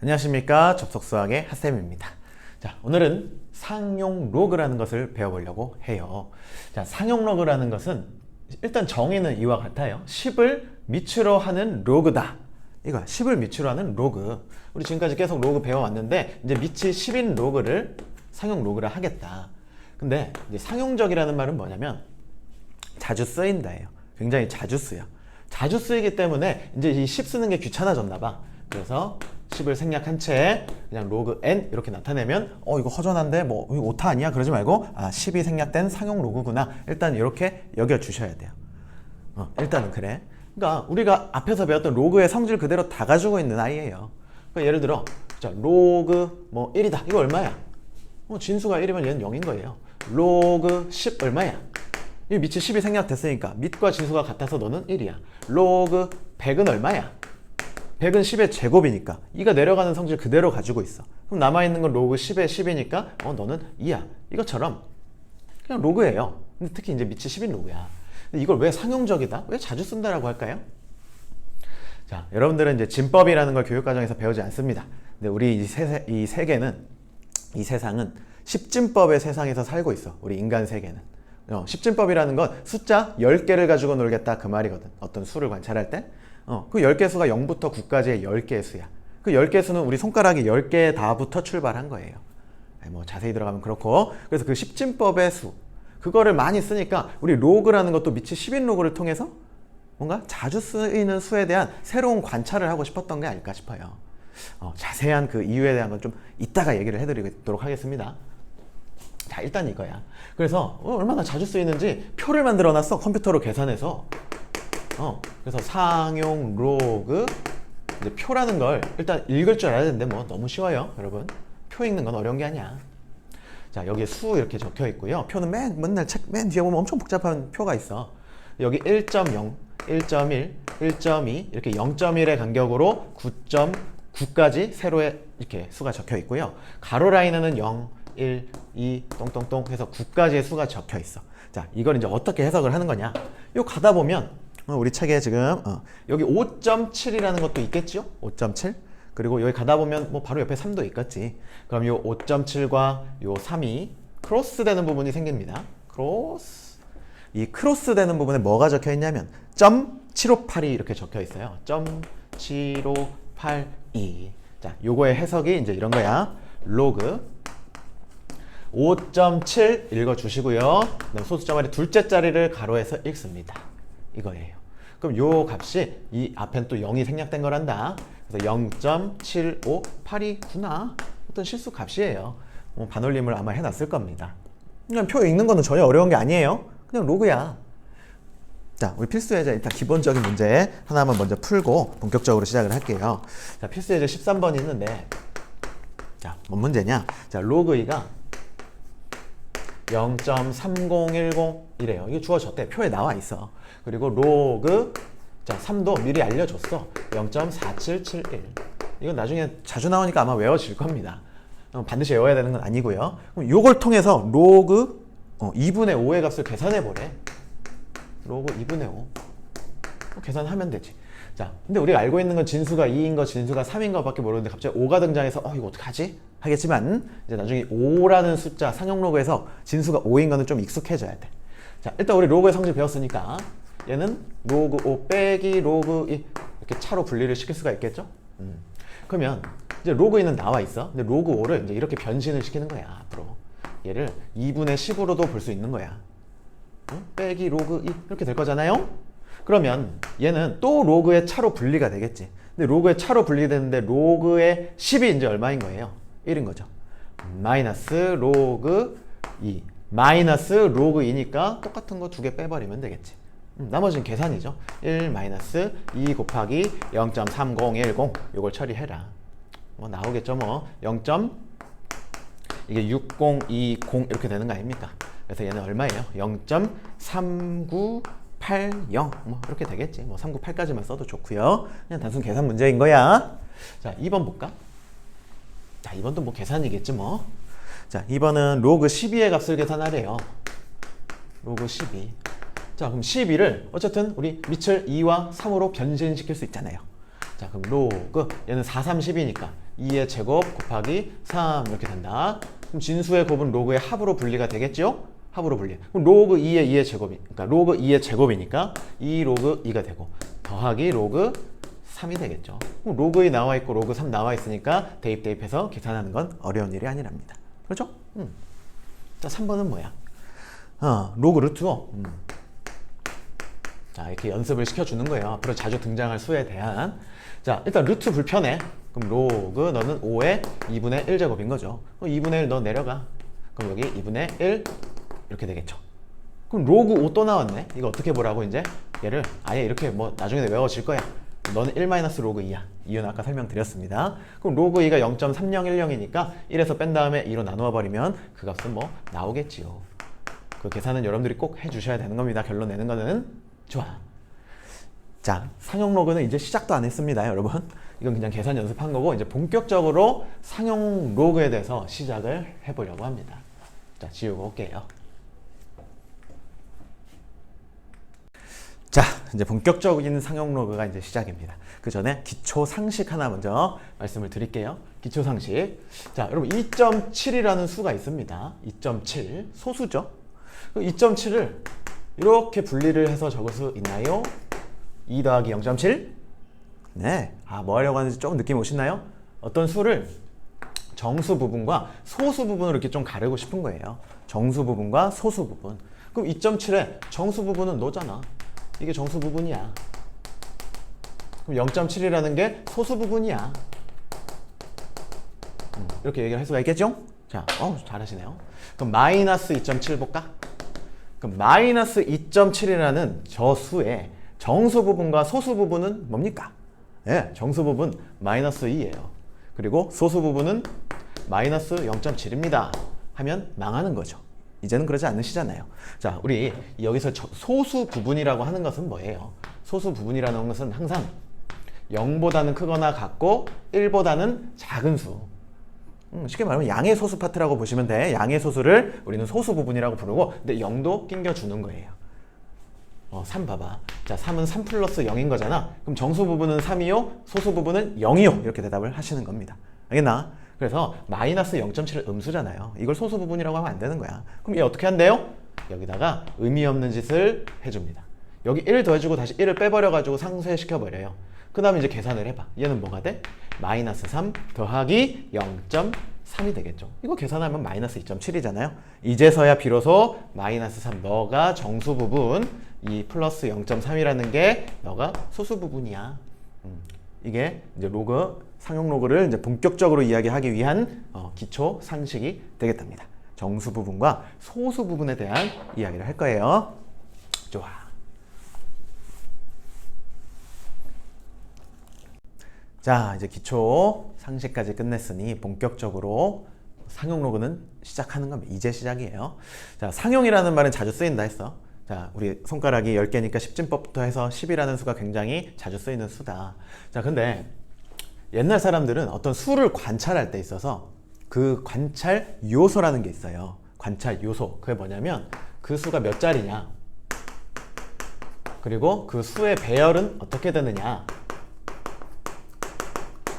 안녕하십니까. 접속수학의 핫쌤입니다. 자, 오늘은 상용 로그라는 것을 배워보려고 해요. 자, 상용 로그라는 것은 일단 정의는 이와 같아요. 10을 미추로 하는 로그다. 이거야. 10을 미추로 하는 로그. 우리 지금까지 계속 로그 배워왔는데 이제 미치 10인 로그를 상용 로그라 하겠다. 근데 이제 상용적이라는 말은 뭐냐면 자주 쓰인다예요. 굉장히 자주 쓰여. 자주 쓰이기 때문에 이제 이 10 쓰는 게 귀찮아졌나 봐. 그래서 10을 생략한 채 그냥 로그 n 이렇게 나타내면 이거 허전한데 뭐 이거 오타 아니야? 그러지 말고 10이 생략된 상용 로그구나. 일단 이렇게 여겨 주셔야 돼요. 일단은 그래. 그러니까 우리가 앞에서 배웠던 로그의 성질 그대로 다 가지고 있는 아이예요. 그러니까 예를 들어 자, 로그 뭐 1이다. 이거 얼마야? 진수가 1이면 얘는 0인 거예요. 로그 10 얼마야? 이 밑이 10이 생략됐으니까 밑과 진수가 같아서 너는 1이야. 로그 100은 얼마야? 100은 10의 제곱이니까 이가 내려가는 성질 그대로 가지고 있어. 그럼 남아있는 건 로그 10의 10이니까 너는 2야. 이것처럼 그냥 로그예요. 근데 특히 이제 밑이 10인 로그야. 근데 이걸 왜 상용적이다? 왜 자주 쓴다라고 할까요? 자, 여러분들은 이제 진법이라는 걸 교육과정에서 배우지 않습니다. 근데 우리 이 세계는, 이 세상은 십진법의 세상에서 살고 있어. 우리 인간 세계는. 십진법이라는 건 숫자 10개를 가지고 놀겠다 그 말이거든. 어떤 수를 관찰할 때. 그 10개 수가 0부터 9까지의 10개의 수야. 그 10개 수는 우리 손가락이 10개 다부터 출발한 거예요. 뭐 자세히 들어가면 그렇고. 그래서 그 십진법의 수, 그거를 많이 쓰니까 우리 로그라는 것도 미치 10인 로그를 통해서 뭔가 자주 쓰이는 수에 대한 새로운 관찰을 하고 싶었던 게 아닐까 싶어요. 자세한 그 이유에 대한 건 좀 이따가 얘기를 해드리도록 하겠습니다. 자, 일단 이거야. 그래서 얼마나 자주 쓰이는지 표를 만들어 놨어. 컴퓨터로 계산해서. 그래서 상용 로그 이제 표라는 걸 일단 읽을 줄 알아야 되는데 뭐 너무 쉬워요, 여러분. 표 읽는 건 어려운 게 아니야. 자, 여기에 수 이렇게 적혀 있고요. 표는 맨날 책 맨 뒤에 보면 엄청 복잡한 표가 있어. 여기 1.0, 1.1, 1.2 이렇게 0.1의 간격으로 9.9까지 세로에 이렇게 수가 적혀 있고요. 가로 라인에는 0, 1, 2, 똥똥똥 해서 9까지의 수가 적혀 있어. 자, 이걸 이제 어떻게 해석을 하는 거냐? 요 가다 보면 우리 책에 지금 여기 5.7이라는 것도 있겠죠? 5.7. 그리고 여기 가다 보면 뭐 바로 옆에 3도 있겠지. 그럼 요 5.7과 요 3이 크로스 되는 부분이 생깁니다. 크로스. 이 크로스 되는 부분에 뭐가 적혀 있냐면 .758이 이렇게 적혀 있어요. .7582. 자, 요거의 해석이 이제 이런 거야. 로그 5.7 읽어주시고요. 그다음 소수점 아래 둘째 자리를 가로해서 읽습니다. 이거예요. 그럼 요 값이 이 앞엔 또 0이 생략된 거란다. 그래서 0.7582구나. 어떤 실수 값이에요. 반올림을 아마 해놨을 겁니다. 그냥 표 읽는 거는 전혀 어려운 게 아니에요. 그냥 로그야. 자, 우리 필수 예제 일단 기본적인 문제 하나만 먼저 풀고 본격적으로 시작을 할게요. 자, 필수 예제 13번이 있는데, 자, 뭔 문제냐? 자, 로그 2가 0.3010이래요. 이게 주어졌대. 표에 나와 있어. 그리고 로그 자 3도 미리 알려줬어. 0.4771. 이건 나중에 자주 나오니까 아마 외워질 겁니다. 반드시 외워야 되는 건 아니고요. 그럼 요걸 통해서 로그 2분의 5의 값을 계산해 보래. 로그 2분의 5. 계산하면 되지. 자, 근데 우리가 알고 있는 건 진수가 2인 거, 진수가 3인 거밖에 모르는데 갑자기 5가 등장해서 이거 어떡하지? 하겠지만 이제 나중에 5라는 숫자 상용 로그에서 진수가 5인 거는 좀 익숙해져야 돼. 자, 일단 우리 로그의 성질 배웠으니까 얘는 로그 5 빼기 로그 2 이렇게 차로 분리를 시킬 수가 있겠죠? 그러면 이제 로그 2는 나와 있어. 근데 로그 5를 이제 이렇게 변신을 시키는 거야. 앞으로 얘를 2분의 10으로도 볼 수 있는 거야. 빼기 로그 2 이렇게 될 거잖아요? 그러면 얘는 또 로그의 차로 분리가 되겠지. 근데 로그의 차로 분리되는데 로그의 10이 이제 얼마인 거예요? 1인 거죠. 마이너스 로그 2 마이너스 로그 2니까 똑같은 거 두 개 빼버리면 되겠지. 나머지는 계산이죠. 1 마이너스 2 곱하기 0.3010 요걸 처리해라. 뭐 나오겠죠 뭐. 0. 이게 6020 이렇게 되는 거 아닙니까? 그래서 얘는 얼마예요? 0.3980 뭐 이렇게 되겠지. 뭐 398까지만 써도 좋고요. 그냥 단순 계산 문제인 거야. 자, 2번 볼까? 자, 2번도 뭐 계산이겠지 뭐. 자, 2번은 로그 12의 값을 계산하래요. 로그 12. 자, 그럼 12를 어쨌든 우리 밑을 2와 3으로 변신시킬 수 있잖아요. 자, 그럼 로그 얘는 4, 3, 10이니까 2의 제곱 곱하기 3 이렇게 된다. 그럼 진수의 곱은 로그의 합으로 분리가 되겠죠? 합으로 분리. 그럼 로그 2의 2의 제곱이, 그러니까 로그 2의 제곱이니까 2 로그 2가 되고 더하기 로그 3이 되겠죠. 그럼 로그 2 나와 있고 로그 3 나와 있으니까 대입해서 계산하는 건 어려운 일이 아니랍니다. 그렇죠? 자, 3번은 뭐야? 로그 루트 5. 자, 이렇게 연습을 시켜주는 거예요. 앞으로 자주 등장할 수에 대한. 자, 일단 루트 불편해. 그럼 로그 너는 5의 2분의 1제곱인 거죠. 그럼 2분의 1 너 내려가. 그럼 여기 2분의 1 이렇게 되겠죠. 그럼 로그 5 또 나왔네. 이거 어떻게 보라고 이제? 얘를 아예 이렇게 뭐 나중에 외워질 거야. 너는 1 로그 2야. 이유는 아까 설명드렸습니다. 그럼 로그 2가 0.3010이니까 1에서 뺀 다음에 2로 나누어 버리면 그 값은 뭐 나오겠지요. 그 계산은 여러분들이 꼭 해주셔야 되는 겁니다. 결론 내는 거는. 좋아. 자, 상용 로그는 이제 시작도 안 했습니다, 여러분. 이건 그냥 계산 연습한 거고 이제 본격적으로 상용 로그에 대해서 시작을 해보려고 합니다. 자, 지우고 올게요. 자, 이제 본격적인 상용 로그가 이제 시작입니다. 그 전에 기초 상식 하나 먼저 말씀을 드릴게요. 기초 상식. 자, 여러분 2.7이라는 수가 있습니다. 2.7 소수죠. 2.7을 이렇게 분리를 해서 적을 수 있나요? 2 더하기 0.7? 네. 뭐 하려고 하는지 조금 느낌 오시나요? 어떤 수를 정수 부분과 소수 부분으로 이렇게 좀 가르고 싶은 거예요. 정수 부분과 소수 부분. 그럼 2.7에 정수 부분은 너잖아. 이게 정수 부분이야. 그럼 0.7이라는 게 소수 부분이야. 이렇게 얘기를 할 수가 있겠죠? 자, 잘하시네요. 그럼 마이너스 2.7 볼까? 그럼 마이너스 2.7이라는 저 수의 정수 부분과 소수 부분은 뭡니까? 네, 정수 부분 마이너스 2예요. 그리고 소수 부분은 마이너스 0.7입니다. 하면 망하는 거죠. 이제는 그러지 않으시잖아요. 자, 우리 여기서 소수 부분이라고 하는 것은 뭐예요? 소수 부분이라는 것은 항상 0보다는 크거나 같고 1보다는 작은 수. 쉽게 말하면 양의 소수 파트라고 보시면 돼. 양의 소수를 우리는 소수 부분이라고 부르고 근데 0도 낑겨주는 거예요. 3 봐봐. 자, 3은 3 플러스 0인 거잖아. 그럼 정수 부분은 3이요, 소수 부분은 0이요. 이렇게 대답을 하시는 겁니다. 알겠나? 그래서 마이너스 0.7은 음수잖아요. 이걸 소수 부분이라고 하면 안 되는 거야. 그럼 얘 어떻게 한대요? 여기다가 의미 없는 짓을 해줍니다. 여기 1 더해주고 다시 1을 빼버려가지고 상쇄시켜버려요. 그 다음에 이제 계산을 해봐. 얘는 뭐가 돼? 마이너스 3 더하기 0.3이 되겠죠. 이거 계산하면 마이너스 2.7이잖아요. 이제서야 비로소 마이너스 3 너가 정수 부분, 이 플러스 0.3이라는 게 너가 소수 부분이야. 이게 이제 로그, 상용 로그를 이제 본격적으로 이야기하기 위한 기초 상식이 되겠답니다. 정수 부분과 소수 부분에 대한 이야기를 할 거예요. 좋아. 자, 이제 기초 상식까지 끝냈으니 본격적으로 상용 로그는 시작하는 겁니다. 이제 시작이에요. 자, 상용이라는 말은 자주 쓰인다 했어. 자, 우리 손가락이 10개니까 10진법부터 해서 10이라는 수가 굉장히 자주 쓰이는 수다. 자, 근데 옛날 사람들은 어떤 수를 관찰할 때 있어서 그 관찰 요소라는 게 있어요. 관찰 요소. 그게 뭐냐면 그 수가 몇 자리냐, 그리고 그 수의 배열은 어떻게 되느냐,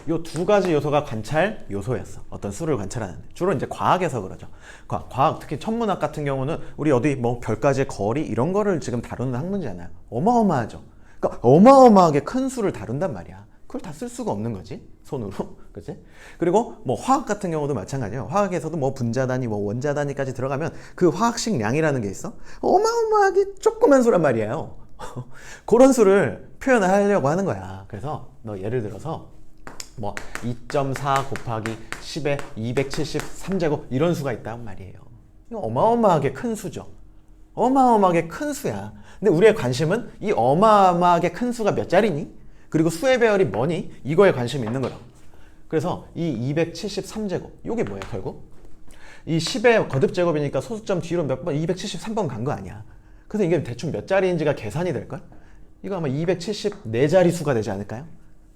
요 두 가지 요소가 관찰 요소였어. 어떤 수를 관찰하는데. 주로 이제 과학에서 그러죠. 과학, 특히 천문학 같은 경우는 우리 어디 뭐 별까지의 거리 이런 거를 지금 다루는 학문이잖아요. 어마어마하죠. 그러니까 어마어마하게 큰 수를 다룬단 말이야. 그걸 다 쓸 수가 없는 거지, 손으로. 그치? 그리고 뭐 화학 같은 경우도 마찬가지예요. 화학에서도 뭐 분자 단위, 뭐 원자 단위까지 들어가면 그 화학식 량이라는 게 있어. 어마어마하게 조그만 수란 말이에요. 그런 수를 표현을 하려고 하는 거야. 그래서 너 예를 들어서 뭐 2.4 곱하기 10의 273제곱 이런 수가 있단 말이에요. 이거 어마어마하게 큰 수죠. 어마어마하게 큰 수야. 근데 우리의 관심은 이 어마어마하게 큰 수가 몇 자리니? 그리고 수의 배열이 뭐니? 이거에 관심이 있는 거라고. 그래서 이 273제곱 이게 뭐야 결국? 이 10의 거듭제곱이니까 소수점 뒤로 몇 번? 273번 간 거 아니야. 그래서 이게 대충 몇 자리인지가 계산이 될걸? 이거 아마 274자리 수가 되지 않을까요?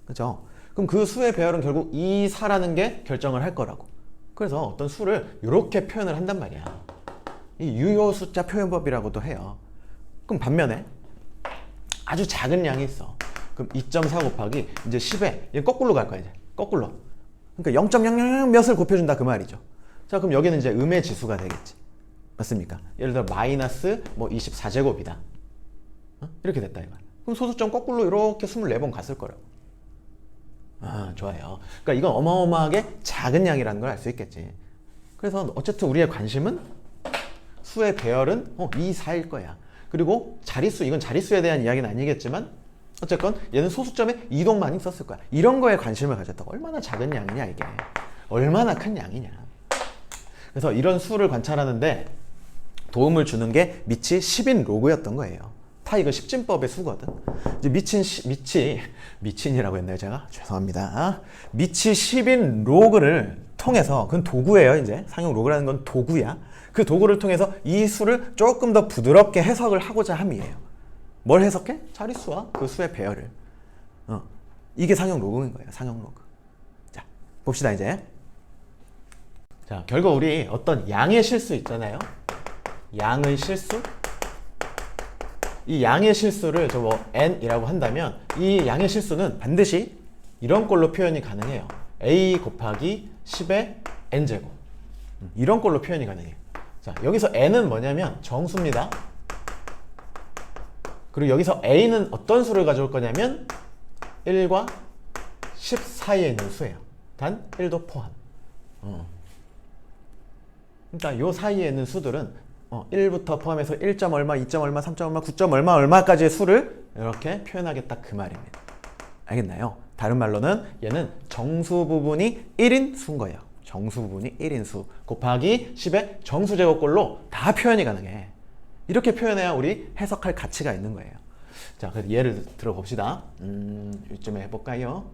그죠? 그럼 그 수의 배열은 결국 2, 4라는 게 결정을 할 거라고. 그래서 어떤 수를 이렇게 표현을 한단 말이야. 이 유효 숫자 표현법이라고도 해요. 그럼 반면에 아주 작은 양이 있어. 그럼 2.4 곱하기 이제 10에 얘 거꾸로 갈 거야. 이제 거꾸로 그러니까 0.00 몇을 곱해준다 그 말이죠. 자, 그럼 여기는 이제 음의 지수가 되겠지. 맞습니까? 예를 들어 마이너스 뭐 24제곱이다. 이렇게 됐다 이거. 그럼 소수점 거꾸로 이렇게 24번 갔을 거라고. 아, 좋아요. 그러니까 이건 어마어마하게 작은 양이라는 걸 알 수 있겠지. 그래서 어쨌든 우리의 관심은 수의 배열은 2, 4일 거야. 그리고 자릿수, 이건 자릿수에 대한 이야기는 아니겠지만 어쨌건 얘는 소수점에 이동만 있었을 거야. 이런 거에 관심을 가졌다고. 얼마나 작은 양이냐 이게. 얼마나 큰 양이냐. 그래서 이런 수를 관찰하는데 도움을 주는 게 미치 10인 로그였던 거예요. 다 이거 십진법의 수거든. 이제 미친이라고 했나요 제가? 죄송합니다. 미치 10인 로그를 통해서, 그건 도구예요. 이제 상용 로그라는 건 도구야. 그 도구를 통해서 이 수를 조금 더 부드럽게 해석을 하고자 함이에요. 뭘 해석해? 자릿수와 그 수의 배열을. 이게 상용 로그인 거예요. 상용 로그. 자, 봅시다 이제. 자, 결국 우리 어떤 양의 실수 있잖아요. 양의 실수? 이 양의 실수를 저 뭐 n이라고 한다면 이 양의 실수는 반드시 이런 꼴로 표현이 가능해요. a 곱하기 10의 n제곱. 이런 꼴로 표현이 가능해요. 자, 여기서 n은 뭐냐면 정수입니다. 그리고 여기서 a는 어떤 수를 가져올 거냐면 1과 10 사이에 있는 수예요. 단 1도 포함. 그러니까 요 사이에 있는 수들은 1부터 포함해서 1점 얼마, 2점 얼마, 3점 얼마, 9점 얼마, 얼마까지의 수를 이렇게 표현하겠다 그 말입니다. 알겠나요? 다른 말로는 얘는 정수 부분이 1인 수인 거예요. 정수 부분이 1인 수 곱하기 10의 정수 제곱꼴로 다 표현이 가능해. 이렇게 표현해야 우리 해석할 가치가 있는 거예요. 자, 그래서 예를 들어 봅시다. 이쯤에 해볼까요?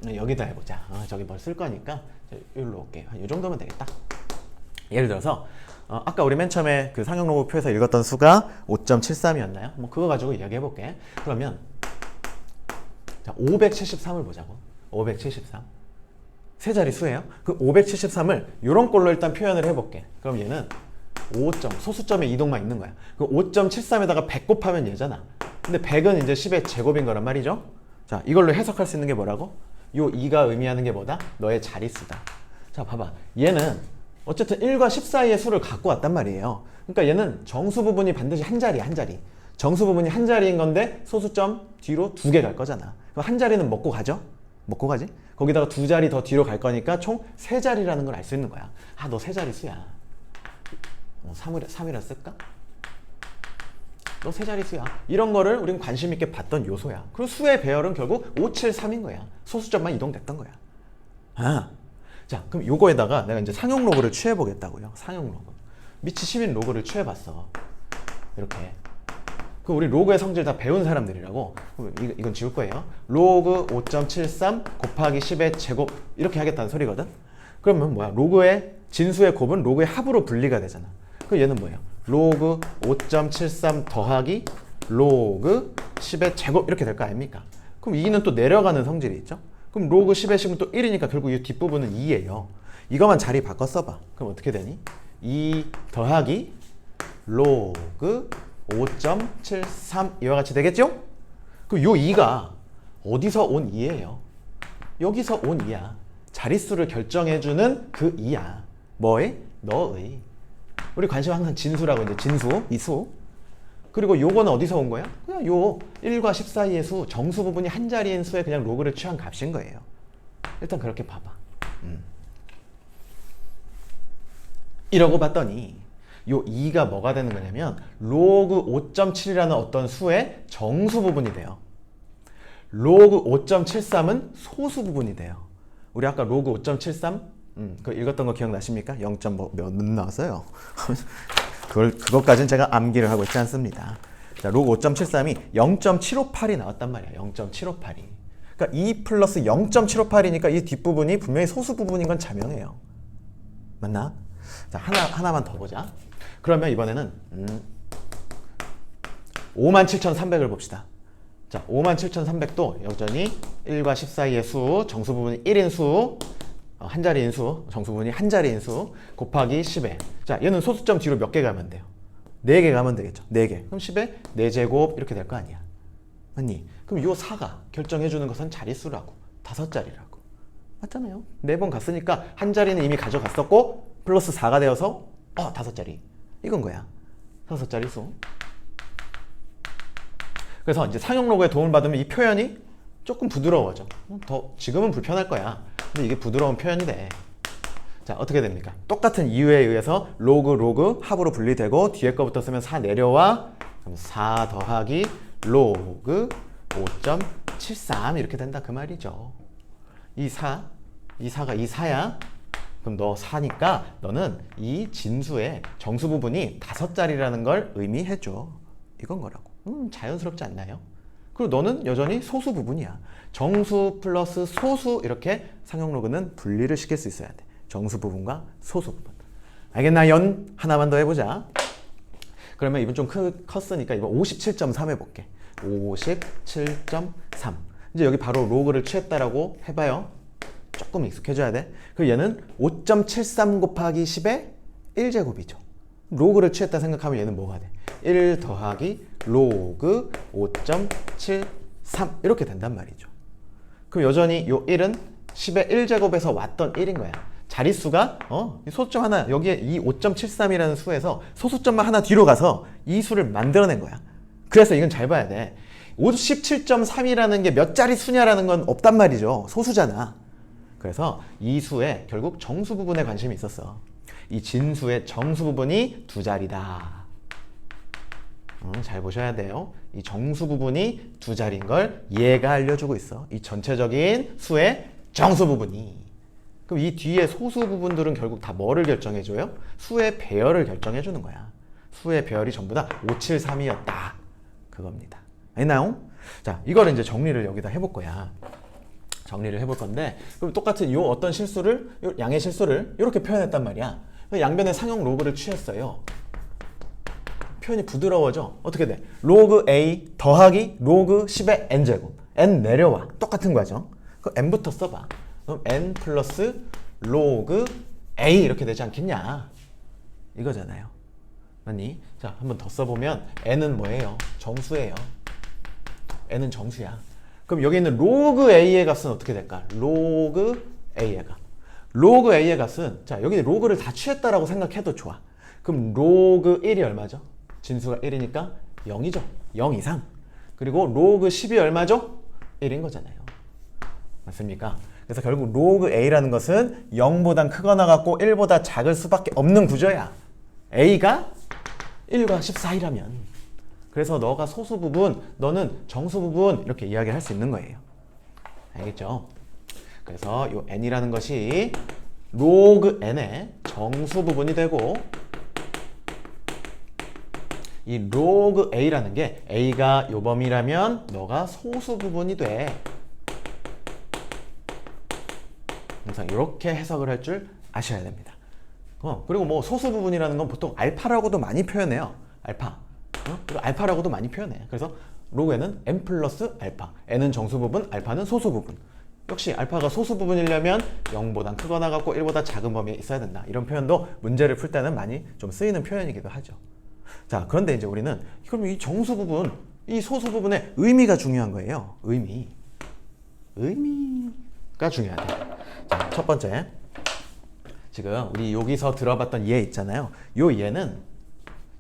여기다 해보자. 저기 뭘 쓸 거니까 여기로 올게요. 한 이 정도면 되겠다. 예를 들어서 아까 우리 맨 처음에 그 상용 로그 표에서 읽었던 수가 5.73이었나요? 뭐 그거 가지고 이야기해 볼게. 그러면 자, 573을 보자고. 573. 세 자리 수예요. 그 573을 이런 꼴로 일단 표현을 해볼게. 그럼 얘는 5점, 소수점의 이동만 있는 거야. 그 5.73에다가 100 곱하면 얘잖아. 근데 100은 이제 10의 제곱인 거란 말이죠. 자, 이걸로 해석할 수 있는 게 뭐라고? 요 2가 의미하는 게 뭐다? 너의 자릿수다. 자, 봐봐. 얘는 어쨌든 1과 10 사이의 수를 갖고 왔단 말이에요. 그러니까 얘는 정수 부분이 반드시 한 자리야, 한 자리. 정수 부분이 한 자리인 건데 소수점 뒤로 2개 갈 거잖아. 그럼 한 자리는 먹고 가죠? 먹고 가지? 거기다가 2자리 더 뒤로 갈 거니까 총 3자리라는 걸 알 수 있는 거야. 아, 너 3자리 수야. 3이라 쓸까? 너 3자리 수야. 이런 거를 우리는 관심 있게 봤던 요소야. 그리고 수의 배열은 결국 573인 거야. 소수점만 이동됐던 거야. 아, 자, 그럼 요거에다가 내가 이제 상용 로그를 취해 보겠다고요. 상용 로그. 미치 10인 로그를 취해 봤어. 이렇게. 그 우리 로그의 성질 다 배운 사람들이라고. 이건 지울 거예요. 로그 5.73 곱하기 10의 제곱 이렇게 하겠다는 소리거든. 그러면 뭐야? 로그의 진수의 곱은 로그의 합으로 분리가 되잖아. 그럼 얘는 뭐예요? 로그 5.73 더하기 로그 10의 제곱 이렇게 될 거 아닙니까? 그럼 2는 또 내려가는 성질이 있죠. 그럼 로그 10의 식은 또 1이니까 결국 이 뒷부분은 2예요. 이거만 자리 바꿔 써봐. 그럼 어떻게 되니? 2 더하기 로그 5.73 이와 같이 되겠죠? 그럼 요 2가 어디서 온 2예요? 여기서 온 2야. 자릿수를 결정해주는 그 2야. 뭐의? 너의. 우리 관심 항상 진수라고 이제 진수, 이 수. 그리고 요거는 어디서 온 거야? 그냥 요 1과 10 사이의 수, 정수 부분이 한 자리인 수에 그냥 로그를 취한 값인 거예요. 일단 그렇게 봐봐. 이러고 봤더니 요 2가 뭐가 되는 거냐면 로그 5.7이라는 어떤 수의 정수 부분이 돼요. 로그 5.73은 소수 부분이 돼요. 우리 아까 로그 5.73 그거 읽었던 거 기억나십니까? 0.몇 나왔어요. 그것까지는 제가 암기를 하고 있지 않습니다. 자, 로그 5.73이 0.758이 나왔단 말이야. 0.758이. 그러니까 2 플러스 0.758이니까 이 뒷부분이 분명히 소수 부분인 건 자명해요. 맞나? 자, 하나만 더 보자. 그러면 이번에는 57,300을 봅시다. 자, 57,300도 여전히 1과 10 사이의 수, 정수 부분이 1인 수, 한 자리인 수, 정수 부분이 한 자리인 수 곱하기 10에. 자, 얘는 소수점 뒤로 몇 개 가면 돼요? 4개 가면 되겠죠. 4개. 그럼 10에 4제곱 이렇게 될 거 아니야. 맞니? 그럼 요 4가 결정해 주는 것은 자릿수라고. 5자리라고. 맞잖아요. 4번 갔으니까 한 자리는 이미 가져갔었고 플러스 4가 되어서 5자리. 이건 거야. 5자리 수. 그래서 이제 상용 로그의 도움을 받으면 이 표현이 조금 부드러워져. 더 지금은 불편할 거야. 근데 이게 부드러운 표현이 돼. 자, 어떻게 됩니까? 똑같은 이유에 의해서 로그 합으로 분리되고 뒤에 거부터 쓰면 4 내려와. 그럼 4 더하기 로그 5.73 이렇게 된다 그 말이죠. 이 4가 이 4야. 그럼 너 4니까 너는 이 진수의 정수 부분이 5자리라는 걸 의미해줘. 이건 거라고. 자연스럽지 않나요? 그리고 너는 여전히 소수 부분이야. 정수 플러스 소수 이렇게 상용 로그는 분리를 시킬 수 있어야 돼. 정수 부분과 소수 부분. 알겠나? 연 하나만 더 해보자. 그러면 이번 좀 컸으니까 이번 57.3 해볼게. 57.3. 이제 여기 바로 로그를 취했다라고 해봐요. 조금 익숙해져야 돼. 그리고 얘는 5.73 곱하기 10의 1제곱이죠. 로그를 취했다 생각하면 얘는 뭐가 돼? 1 더하기 로그 5.73 이렇게 된단 말이죠. 그럼 여전히 요 1은 10의 1제곱에서 왔던 1인 거야. 자릿수가 소수점 하나 여기에 이 5.73이라는 수에서 소수점만 하나 뒤로 가서 이 수를 만들어낸 거야. 그래서 이건 잘 봐야 돼. 57.3이라는 게 몇 자리 수냐라는 건 없단 말이죠. 소수잖아. 그래서 이 수에 결국 정수 부분에 관심이 있었어. 이 진수의 정수 부분이 2자리다. 잘 보셔야 돼요. 이 정수 부분이 2자리인 걸 얘가 알려주고 있어. 이 전체적인 수의 정수 부분이. 그럼 이 뒤에 소수 부분들은 결국 다 뭐를 결정해줘요? 수의 배열을 결정해주는 거야. 수의 배열이 전부 다 573이었다. 그겁니다. 알나요? 자, 이거를 이제 정리를 여기다 해볼 거야. 정리를 해볼 건데, 그럼 똑같은 요 어떤 실수를, 요 양의 실수를 이렇게 표현했단 말이야. 양변의 상용 로그를 취했어요. 표현이 부드러워져. 어떻게 돼? 로그 A 더하기 로그 10의 n제곱. n 내려와. 똑같은 과정. 그 n부터 써봐. 그럼 n 플러스 로그 A 이렇게 되지 않겠냐? 이거잖아요. 맞니? 자, 한번 더 써보면 n은 뭐예요? 정수예요. n은 정수야. 그럼 여기 있는 로그 A의 값은 어떻게 될까? 로그 A의 값. 로그 A의 값은, 자, 여기 로그를 다 취했다라고 생각해도 좋아. 그럼 로그 1이 얼마죠? 진수가 1이니까 0이죠. 0 이상. 그리고 로그 10이 얼마죠? 1인 거잖아요. 맞습니까? 그래서 결국 로그 A라는 것은 0보단 크거나 같고 1보다 작을 수밖에 없는 구조야. A가 1과 14이라면. 그래서 너가 소수 부분, 너는 정수 부분 이렇게 이야기할 수 있는 거예요. 알겠죠? 그래서 이 n이라는 것이 로그 n의 정수 부분이 되고 이 로그 a라는 게 a가 요 범위라면 너가 소수 부분이 돼. 항상 이렇게 해석을 할 줄 아셔야 됩니다. 그리고 뭐 소수 부분이라는 건 보통 알파라고도 많이 표현해요. 알파. 그리고 알파라고도 많이 표현해. 그래서 로그 n은 n 플러스 알파. n은 정수 부분, 알파는 소수 부분. 역시 알파가 소수 부분이려면 0보다 크거나 같고 1보다 작은 범위에 있어야 된다. 이런 표현도 문제를 풀 때는 많이 좀 쓰이는 표현이기도 하죠. 자, 그런데 이제 우리는 그럼 이 정수 부분, 이 소수 부분의 의미가 중요한 거예요. 의미가 중요하다. 자, 첫 번째. 지금 우리 여기서 들어봤던 얘 있잖아요. 요 얘는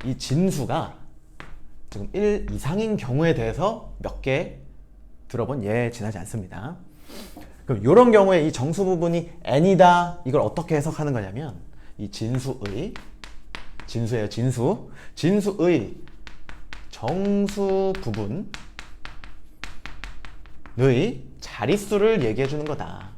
이 진수가 지금 1 이상인 경우에 대해서 몇 개 들어본 예 지나지 않습니다. 그럼 이런 경우에 이 정수 부분이 n이다. 이걸 어떻게 해석하는 거냐면 이 진수예요. 진수의 정수 부분의 자릿수를 얘기해 주는 거다.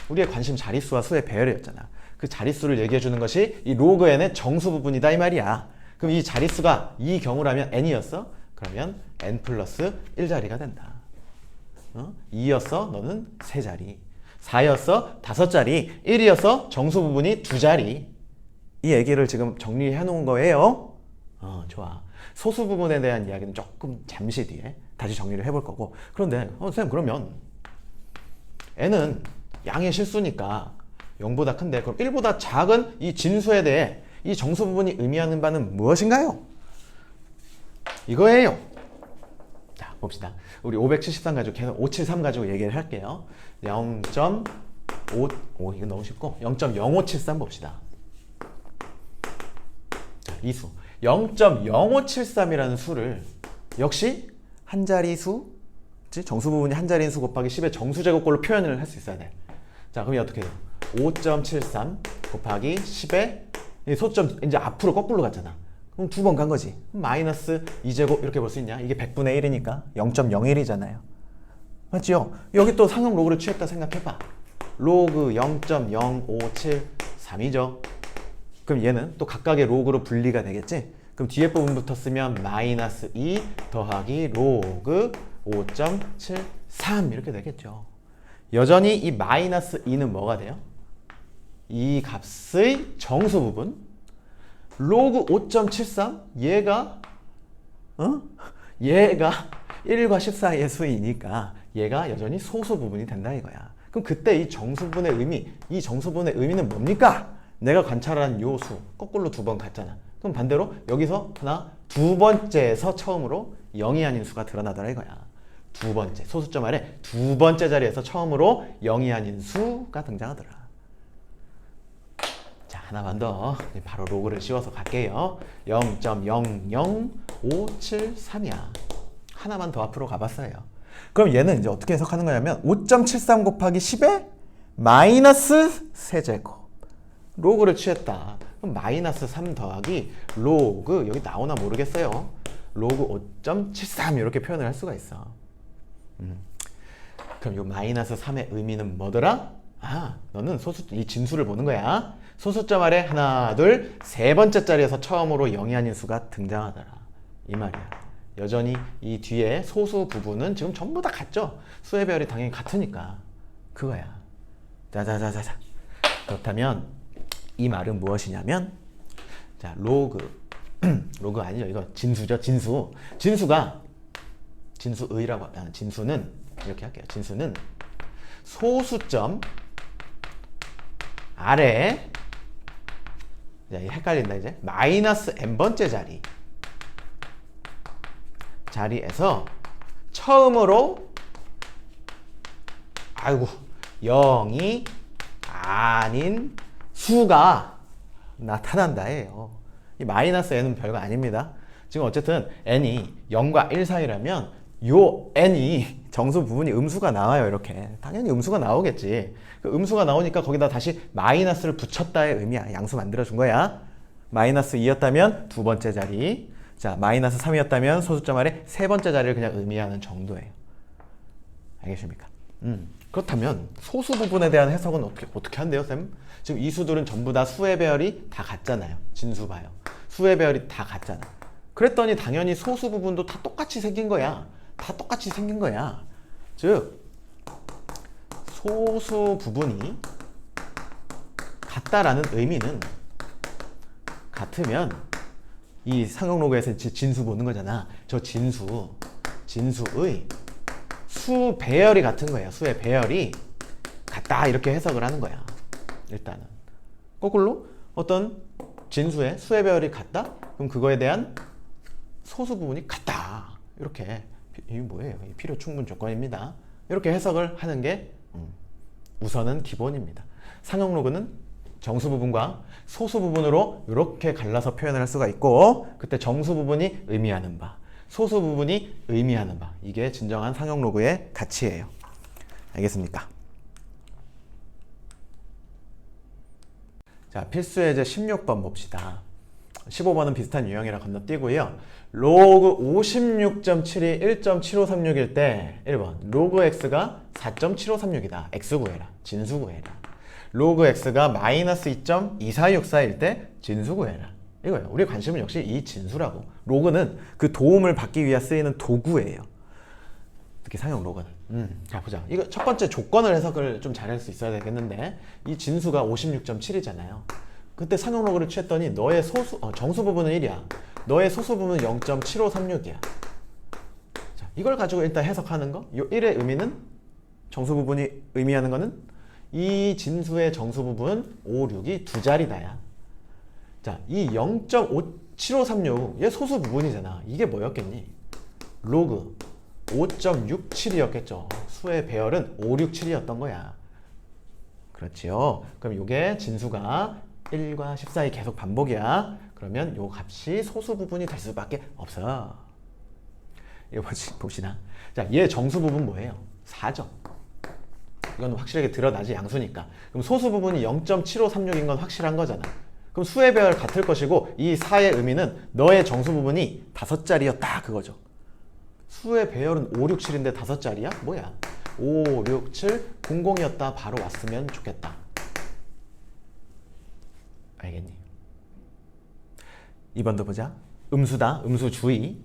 우리의 관심 자릿수와 수의 배열이었잖아. 그 자릿수를 얘기해 주는 것이 이 로그 n의 정수 부분이다 이 말이야. 그럼 이 자릿수가 이 경우라면 n이었어? 그러면 n 플러스 1자리가 된다. 2였어? 너는 3자리. 4였어? 5자리. 1이었어? 정수 부분이 2자리. 이 얘기를 지금 정리해 놓은 거예요. 좋아. 소수 부분에 대한 이야기는 조금 잠시 뒤에 다시 정리를 해볼 거고. 그런데 선생님 그러면 n은 양의 실수니까 0보다 큰데 그럼 1보다 작은 이 진수에 대해 이 정수 부분이 의미하는 바는 무엇인가요? 이거예요. 자, 봅시다. 우리 573 가지고 계속 573 가지고 얘기를 할게요. 0.573 이거 너무 쉽고 0.0573 봅시다. 자, 이 수 0.0573이라는 수를 역시 한 자리 수, 정수 부분이 한 자리인 수 곱하기 10의 정수제곱꼴로 표현을 할 수 있어야 돼. 자, 그럼 어떻게 해요? 5.73 곱하기 10의 소점 이제 앞으로 거꾸로 갔잖아. 그럼 두 번 간 거지. 마이너스 2제곱 이렇게 볼 수 있냐? 이게 100분의 1이니까 0.01이잖아요. 맞죠? 여기 또 상용 로그를 취했다 생각해봐. 로그 0.0573이죠. 그럼 얘는 또 각각의 로그로 분리가 되겠지? 그럼 뒤에 부분부터 쓰면 마이너스 2 더하기 로그 5.73 이렇게 되겠죠. 여전히 이 마이너스 2는 뭐가 돼요? 이 값의 정수 부분. 로그 5.73 얘가 얘가 1과 10 사이의 수이니까 얘가 여전히 소수 부분이 된다 이거야. 그럼 그때 이 정수분의 의미, 이 정수분의 의미는 뭡니까? 내가 관찰한 요 수 거꾸로 두 번 갔잖아. 그럼 반대로 여기서 두 번째에서 처음으로 0이 아닌 수가 드러나더라 이거야. 두 번째, 소수점 아래 두 번째 자리에서 처음으로 0이 아닌 수가 등장하더라. 자, 하나만 더 바로 로그를 씌워서 갈게요. 0.00573이야. 하나만 더 앞으로 가봤어요. 그럼 얘는 이제 어떻게 해석하는 거냐면 5.73 곱하기 10의 마이너스 세제곱. 로그를 취했다. 그럼 마이너스 3 더하기 로그, 여기 나오나 모르겠어요. 로그 5.73 이렇게 표현을 할 수가 있어. 그럼 이 마이너스 3의 의미는 뭐더라? 너는 이 진수를 보는 거야. 소수점 아래 하나, 둘, 세 번째 자리에서 처음으로 0이 아닌 수가 등장하더라. 이 말이야. 여전히 이 뒤에 소수 부분은 지금 전부 다 같죠? 수의 배열이 당연히 같으니까. 그거야. 자자자자자. 그렇다면 이 말은 무엇이냐면, 자, 로그 아니죠. 이거 진수죠. 진수는 이렇게 할게요. 진수는 소수점 아래, 자, 헷갈린다 이제. 마이너스 n번째 자리에서 처음으로 0이 아닌 수가 나타난다예요. 이 마이너스 n은 별거 아닙니다. 지금 어쨌든 n이 0과 1 사이라면 요 n이 정수 부분이 음수가 나와요. 이렇게 당연히 음수가 나오겠지. 그 음수가 나오니까 거기다 다시 마이너스를 붙였다의 의미야. 양수 만들어준 거야. 마이너스 2였다면 두 번째 자리, 자 마이너스 3이었다면 소수점 아래 세 번째 자리를 그냥 의미하는 정도예요. 알겠습니까? 그렇다면 소수 부분에 대한 해석은 어떻게 한대요, 쌤? 지금 이 수들은 전부 다 수의 배열이 다 같잖아요. 진수 봐요. 수의 배열이 다 같잖아. 그랬더니 당연히 소수 부분도 다 똑같이 생긴 거야. 즉 소수 부분이 같다라는 의미는, 같으면 이 상용 로그에서 진수 보는 거잖아. 저 진수의 수 배열이 같은 거야. 수의 배열이 같다 이렇게 해석을 하는 거야. 일단은 거꾸로 어떤 진수의 수의 배열이 같다? 그럼 그거에 대한 소수 부분이 같다. 이렇게, 이게 뭐예요? 필요 충분 조건입니다. 이렇게 해석을 하는 게 우선은 기본입니다. 상용 로그는 정수 부분과 소수 부분으로 이렇게 갈라서 표현을 할 수가 있고, 그때 정수 부분이 의미하는 바, 소수 부분이 의미하는 바, 이게 진정한 상용 로그의 가치예요. 알겠습니까? 자, 필수예제 16번 봅시다. 15번은 비슷한 유형이라 건너뛰고요. 로그 56.7이 1.7536일 때 1번 로그 x가 4.7536이다. x 구해라. 진수 구해라. 로그 x가 마이너스 2.2464일 때 진수 구해라. 이거예요. 우리 관심은 역시 이 진수라고. 로그는 그 도움을 받기 위해 쓰이는 도구예요. 특히 상용 로그는. 자, 보자. 이거 첫 번째 조건을 해석을 좀 잘할 수 있어야 되겠는데, 이 진수가 56.7이잖아요. 그때 상용 로그를 취했더니 너의 정수 부분은 1이야. 너의 소수 부분은 0.7536이야. 자, 이걸 가지고 일단 해석하는 거. 이 1의 의미는, 정수 부분이 의미하는 거는 이 진수의 정수 부분 5, 6이 두 자리다야. 자, 이 0.7536, 얘 소수 부분이잖아. 이게 뭐였겠니? 로그 5.67이었겠죠. 수의 배열은 5, 6, 7이었던 거야. 그렇지요. 그럼 이게 진수가 1과 10 사이 계속 반복이야. 그러면 요 값이 소수 부분이 될 수밖에 없어. 이거 봅시다. 자, 얘 정수 부분 뭐예요? 4죠. 이건 확실하게 드러나지, 양수니까. 그럼 소수 부분이 0.7536인 건 확실한 거잖아. 그럼 수의 배열 같을 것이고 이 4의 의미는 너의 정수 부분이 5자리였다 그거죠. 수의 배열은 5, 6, 7인데 5자리야? 뭐야? 5, 6, 7, 00이었다 바로 왔으면 좋겠다. 알겠니? 2번도 보자. 음수다. 음수 주의.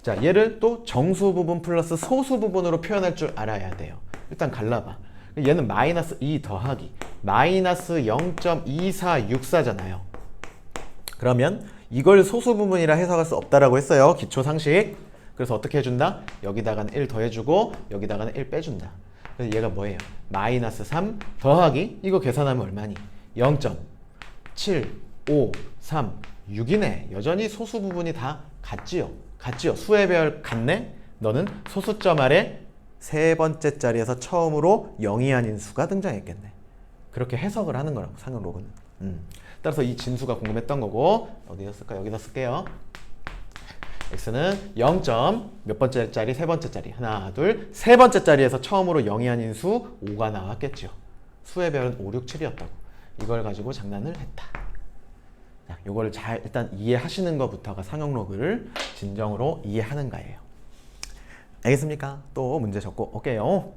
자, 얘를 또 정수 부분 플러스 소수 부분으로 표현할 줄 알아야 돼요. 일단 갈라봐. 얘는 마이너스 2 더하기 마이너스 0.2464잖아요. 그러면 이걸 소수 부분이라 해석할 수 없다라고 했어요. 기초 상식. 그래서 어떻게 해준다? 여기다가는 1 더해주고 여기다가는 1 빼준다. 그래서 얘가 뭐예요? 마이너스 3 더하기 이거 계산하면 얼마니? 0.7536이네. 여전히 소수 부분이 다 같지요. 같지요. 수의 배열 같네? 너는 소수점 아래 세 번째 자리에서 처음으로 0이 아닌 수가 등장했겠네. 그렇게 해석을 하는 거라고, 상용 로그는. 따라서 이 진수가 궁금했던 거고, 어디다 쓸까? 여기다 쓸게요. x는 0. 몇 번째 자리? 세 번째 자리. 하나, 둘, 세 번째 자리에서 처음으로 0이 아닌 수 5가 나왔겠죠. 수의 배열은 5, 6, 7이었다고. 이걸 가지고 장난을 했다. 자, 요거를 잘 일단 이해하시는 것부터가 상용 로그를 진정으로 이해하는 거예요. 알겠습니까? 또 문제 적고 올게요.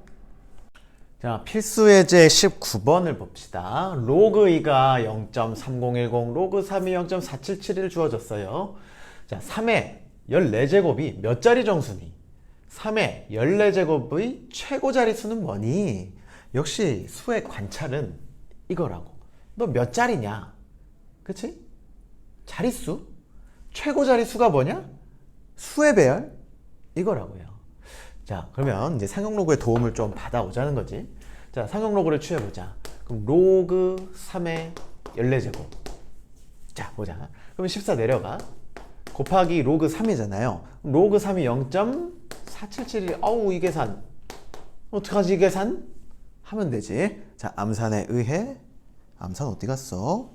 자, 필수 예제 19번을 봅시다. 로그 2가 0.3010, 로그 3이 0.477을 주어졌어요. 자, 3의 14제곱이 몇 자리 정수니? 3의 14제곱의 최고 자리수는 뭐니? 역시 수의 관찰은 이거라고. 너 몇 자리냐? 그치? 자리수? 최고 자리수가 뭐냐? 수의 배열? 이거라고요. 자, 그러면 이제 상용 로그의 도움을 좀 받아오자는 거지. 자, 상용 로그를 취해보자. 그럼 로그 3의 14제곱. 자, 보자. 그럼 14 내려가. 곱하기 로그 3이잖아요. 로그 3이 0.477이 어우, 이 계산. 어떡하지, 이 계산? 하면 되지. 자, 암산에 의해 암산 어디 갔어?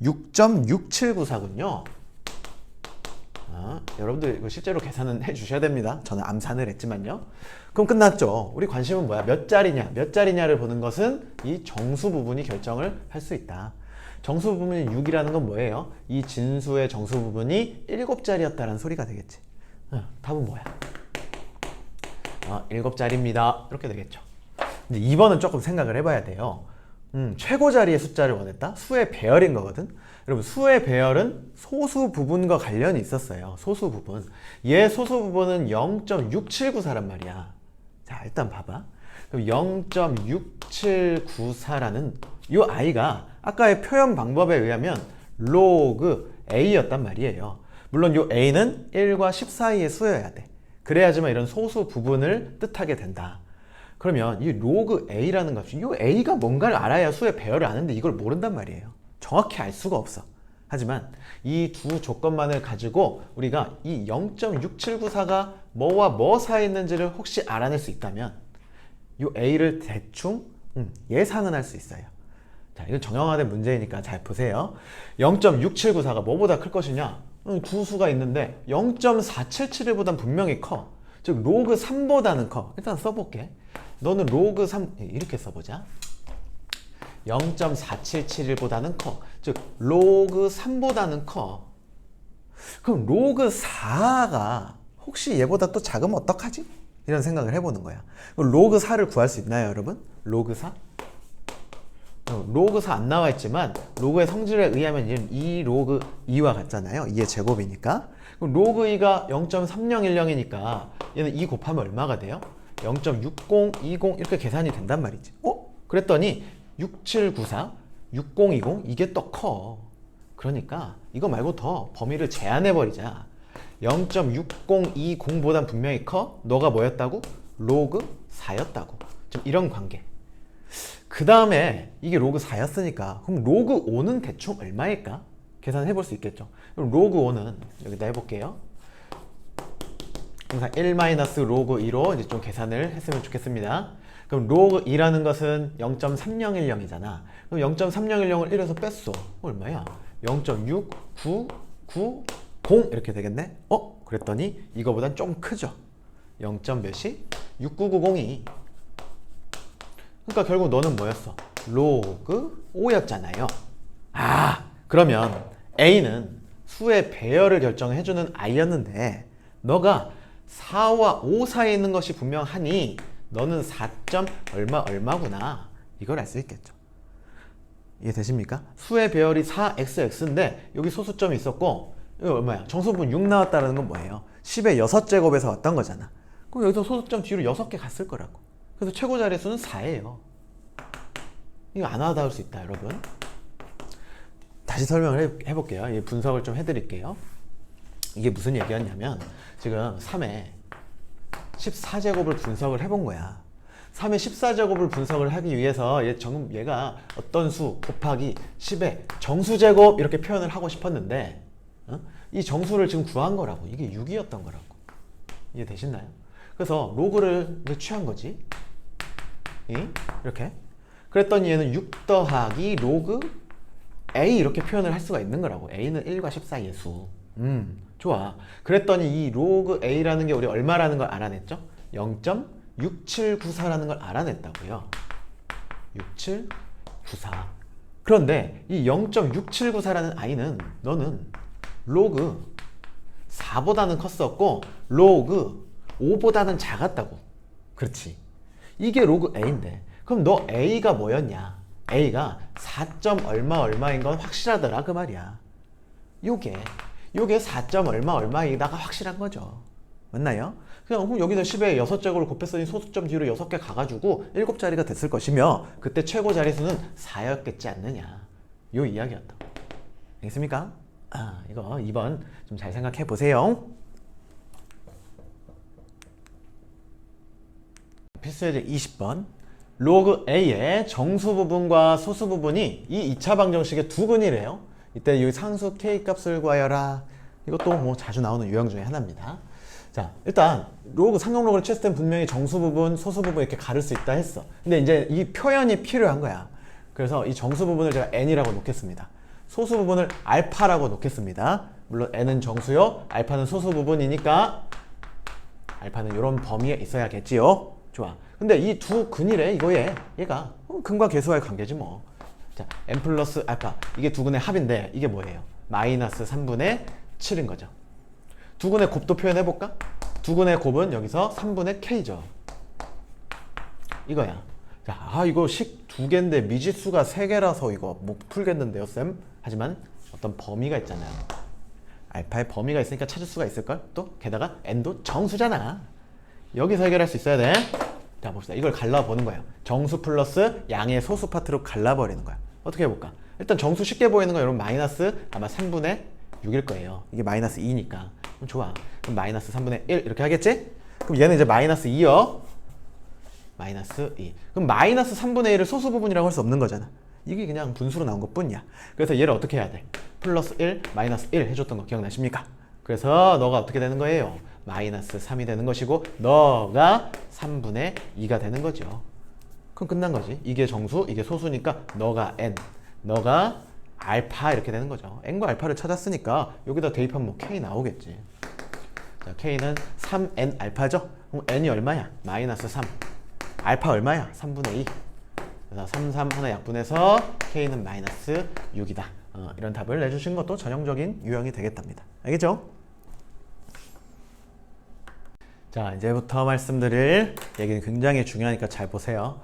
6.6794군요. 여러분들 이거 실제로 계산은 해주셔야 됩니다. 저는 암산을 했지만요. 그럼 끝났죠. 우리 관심은 뭐야? 몇 자리냐? 몇 자리냐를 보는 것은 이 정수 부분이 결정을 할 수 있다. 정수 부분이 6이라는 건 뭐예요? 이 진수의 정수 부분이 7자리였다는 소리가 되겠지. 답은 뭐야? 7자리입니다. 이렇게 되겠죠. 이제 2번은 조금 생각을 해봐야 돼요. 최고 자리의 숫자를 원했다? 수의 배열인 거거든? 여러분, 수의 배열은 소수 부분과 관련이 있었어요. 소수 부분. 얘 소수 부분은 0.6794란 말이야. 자, 일단 봐봐. 그럼 0.6794라는 이 아이가 아까의 표현 방법에 의하면 로그 A였단 말이에요. 물론 이 A는 1과 10 사이의 수여야 돼. 그래야지만 이런 소수 부분을 뜻하게 된다. 그러면 이 로그 A라는 값이 이 A가 뭔가를 알아야 수의 배열을 아는데 이걸 모른단 말이에요. 정확히 알 수가 없어. 하지만 이 두 조건만을 가지고 우리가 이 0.6794가 뭐와 뭐 사이에 있는지를 혹시 알아낼 수 있다면 이 A를 대충 예상은 할 수 있어요. 자, 이건 정형화된 문제이니까 잘 보세요. 0.6794가 뭐보다 클 것이냐? 두 수가 있는데 0.477보단 분명히 커. 즉 로그 3보다는 커. 일단 써볼게. 너는 로그 3 이렇게 써보자. 0.477보다는 커. 즉 로그 3보다는 커. 그럼 로그 4가 혹시 얘보다 또 작으면 어떡하지? 이런 생각을 해보는 거야. 그럼 로그 4를 구할 수 있나요, 여러분? 로그 4? 로그 4 안 나와 있지만 로그의 성질에 의하면 얘는 2 로그 2와 같잖아요. 2의 제곱이니까. 그럼 로그 2가 0.3010이니까 얘는 2 곱하면 얼마가 돼요? 0.6020 이렇게 계산이 된단 말이지. 그랬더니 6794, 6020 이게 또 커. 그러니까 이거 말고 더 범위를 제한해버리자. 0.6020보단 분명히 커. 너가 뭐였다고? 로그 4였다고. 좀 이런 관계. 그 다음에 이게 로그 4였으니까 그럼 로그 5는 대충 얼마일까? 계산해 볼 수 있겠죠. 그럼 로그 5는 여기다 해볼게요. 항상 1 로그 2로 이제 좀 계산을 했으면 좋겠습니다. 그럼 로그 2라는 것은 0.3010이잖아. 그럼 0.3010을 1에서 뺐어. 얼마야? 0.69990 이렇게 되겠네? 그랬더니 이거보단 좀 크죠? 0. 몇이? 6990이. 그러니까 결국 너는 뭐였어? 로그 5였잖아요. 그러면 A는 수의 배열을 결정해주는 I였는데 너가 4와 5 사이에 있는 것이 분명하니 너는 4. 얼마구나. 이걸 알 수 있겠죠. 이해되십니까? 수의 배열이 4xx인데 여기 소수점이 있었고 이거 얼마야? 정수분 6 나왔다는 건 뭐예요? 10의 6제곱에서 왔던 거잖아. 그럼 여기서 소수점 뒤로 6개 갔을 거라고. 그래서 최고 자릿수는 4예요. 이거 안 와닿을 수 있다, 여러분. 다시 설명을 해볼게요. 분석을 좀 해드릴게요. 이게 무슨 얘기였냐면 지금 3의 14제곱을 분석을 해본 거야. 3의 14제곱을 분석을 하기 위해서 얘가 어떤 수 곱하기 10의 정수제곱 이렇게 표현을 하고 싶었는데 이 정수를 지금 구한 거라고. 이게 6이었던 거라고. 이해되시나요? 그래서 로그를 취한 거지. 이렇게. 그랬더니 얘는 6 더하기 로그 A 이렇게 표현을 할 수가 있는 거라고. A는 1과 10 사이의 수. 좋아. 그랬더니 이 로그 A라는 게 우리 얼마라는 걸 알아냈죠? 0.6794라는 걸 알아냈다고요. 6794. 그런데 이 0.6794라는 I는 너는 로그 4보다는 컸었고 로그 5보다는 작았다고. 그렇지. 이게 로그 A인데 그럼 너 A가 뭐였냐? A가 4. 얼마인 건 확실하더라 그 말이야. 요게 4. 얼마이다가 확실한 거죠. 맞나요? 그냥 여기서 10에 6제곱을 곱했으니 소수점 뒤로 6개 가가지고 7자리가 됐을 것이며 그때 최고 자릿수는 4였겠지 않느냐. 요 이야기였다고. 알겠습니까? 이거 2번 좀 잘 생각해 보세요. 필수예제 20번. 로그 A의 정수 부분과 소수 부분이 이 2차 방정식의 두 근이래요. 이때 이 상수 K 값을 구하여라. 이것도 뭐 자주 나오는 유형 중에 하나입니다. 자, 일단 상용 로그를 쳤을 땐 분명히 정수 부분, 소수 부분 이렇게 가를 수 있다 했어. 근데 이제 이 표현이 필요한 거야. 그래서 이 정수 부분을 제가 n이라고 놓겠습니다. 소수 부분을 알파라고 놓겠습니다. 물론 n은 정수요, 알파는 소수 부분이니까 알파는 이런 범위에 있어야겠지요. 좋아. 근데 이 두 근이래 이거에 얘가 근과 계수와의 관계지 뭐. 자, n 플러스 알파 이게 두 근의 합인데 이게 뭐예요? 마이너스 3분의 7인 거죠. 두 근의 곱도 표현해볼까? 두 근의 곱은 여기서 3분의 k죠. 이거야. 자, 이거 식 두 개인데 미지수가 3개라서 이거 못 풀겠는데요, 쌤? 하지만 어떤 범위가 있잖아요. 알파의 범위가 있으니까 찾을 수가 있을걸? 또 게다가 n도 정수잖아. 여기서 해결할 수 있어야 돼. 자, 봅시다. 이걸 갈라보는 거예요. 정수 플러스 양의 소수 파트로 갈라버리는 거야. 어떻게 해볼까? 일단 정수 쉽게 보이는 건 여러분 마이너스 아마 3분의 6일 거예요. 이게 마이너스 2니까. 그럼 좋아. 그럼 마이너스 3분의 1 이렇게 하겠지? 그럼 얘는 이제 마이너스 2요. 마이너스 2. 그럼 마이너스 3분의 1을 소수 부분이라고 할 수 없는 거잖아. 이게 그냥 분수로 나온 것 뿐이야. 그래서 얘를 어떻게 해야 돼? 플러스 1, 마이너스 1 해줬던 거 기억나십니까? 그래서 너가 어떻게 되는 거예요? 마이너스 3이 되는 것이고 너가 3분의 2가 되는 거죠. 그럼 끝난 거지. 이게 정수, 이게 소수니까 너가 n, 너가 알파 이렇게 되는 거죠. n과 알파를 찾았으니까 여기다 대입하면 뭐 k 나오겠지. 자, k는 3n 알파죠? 그럼 n이 얼마야? 마이너스 3. 알파 얼마야? 3분의 2. 그래서 3, 3 하나 약분해서 k는 마이너스 6이다. 이런 답을 내주신 것도 전형적인 유형이 되겠답니다. 알겠죠? 자, 이제부터 말씀드릴 얘기는 굉장히 중요하니까 잘 보세요.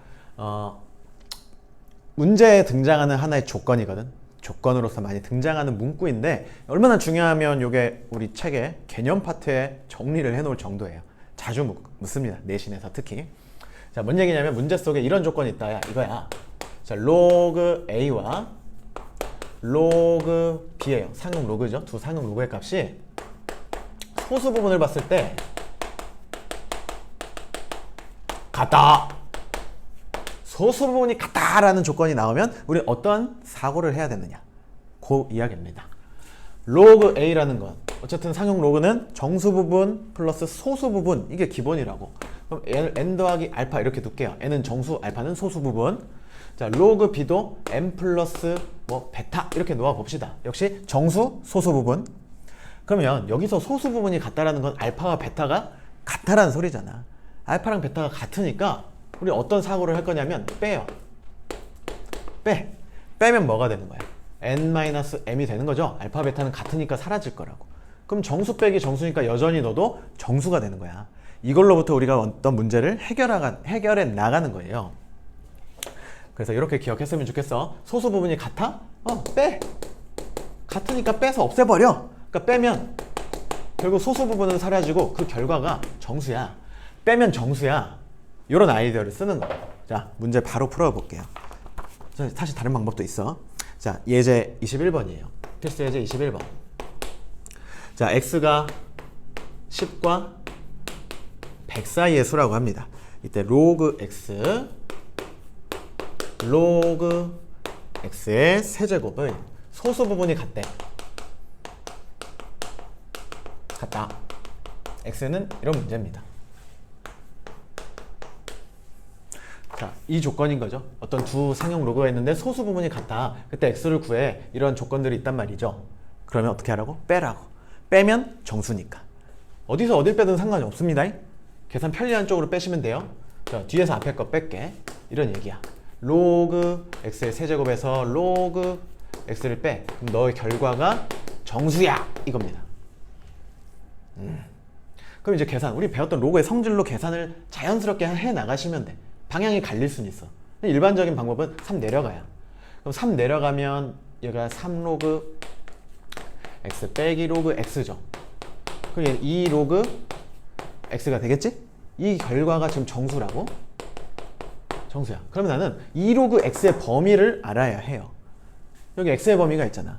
문제에 등장하는 하나의 조건이거든. 조건으로서 많이 등장하는 문구인데 얼마나 중요하면 이게 우리 책의 개념 파트에 정리를 해놓을 정도예요. 자주 묻습니다. 내신에서 특히. 자, 뭔 얘기냐면 문제 속에 이런 조건이 있다. 이거야. 자, 로그 A와 로그 B예요. 상용 로그죠. 두 상용 로그의 값이 소수 부분을 봤을 때 같다. 소수 부분이 같다라는 조건이 나오면 우리는 어떠한 사고를 해야 되느냐. 그 이야기입니다. 로그 A라는 건 어쨌든 상용 로그는 정수 부분 플러스 소수 부분 이게 기본이라고. 그럼 얘를 n 더하기 알파 이렇게 둘게요. n은 정수, 알파는 소수 부분. 자, 로그 b도 n 플러스 뭐 베타 이렇게 놓아 봅시다. 역시 정수, 소수 부분. 그러면 여기서 소수 부분이 같다라는 건 알파와 베타가 같다라는 소리잖아. 알파랑 베타가 같으니까 우리 어떤 사고를 할 거냐면 빼요. 빼면 뭐가 되는 거야? n-m이 되는 거죠. 알파, 베타는 같으니까 사라질 거라고. 그럼 정수 빼기 정수니까 여전히 너도 정수가 되는 거야. 이걸로부터 우리가 어떤 문제를 해결해 나가는 거예요. 그래서 이렇게 기억했으면 좋겠어. 소수 부분이 같아? 빼! 같으니까 빼서 없애버려. 그러니까 빼면 결국 소수 부분은 사라지고 그 결과가 정수야. 빼면 정수야. 이런 아이디어를 쓰는 거야. 자, 문제 바로 풀어볼게요. 사실 다른 방법도 있어. 자, 예제 21번이에요. 필수 예제 21번. 자, x가 10과 100 사이의 수라고 합니다. 이때 로그 x의 세제곱은 소수 부분이 같다. x는 이런 문제입니다. 자, 이 조건인 거죠. 어떤 두 상형 로그가 있는데 소수 부분이 같다. 그때 x를 구해. 이런 조건들이 있단 말이죠. 그러면 어떻게 하라고? 빼라고. 빼면 정수니까. 어디서 어딜 빼든 상관이 없습니다. 계산 편리한 쪽으로 빼시면 돼요. 자, 뒤에서 앞에 거 뺄게. 이런 얘기야. 로그 x의 세제곱에서 로그 x를 빼. 그럼 너의 결과가 정수야. 이겁니다. 그럼 이제 계산. 우리 배웠던 로그의 성질로 계산을 자연스럽게 해 나가시면 돼. 방향이 갈릴 수는 있어. 일반적인 방법은 3 내려가야. 그럼 3 내려가면 얘가 3로그 x 빼기 로그 x죠. 그럼 얘는 2로그 x가 되겠지? 이 결과가 지금 정수라고? 정수야. 그러면 나는 2로그 x의 범위를 알아야 해요. 여기 x의 범위가 있잖아.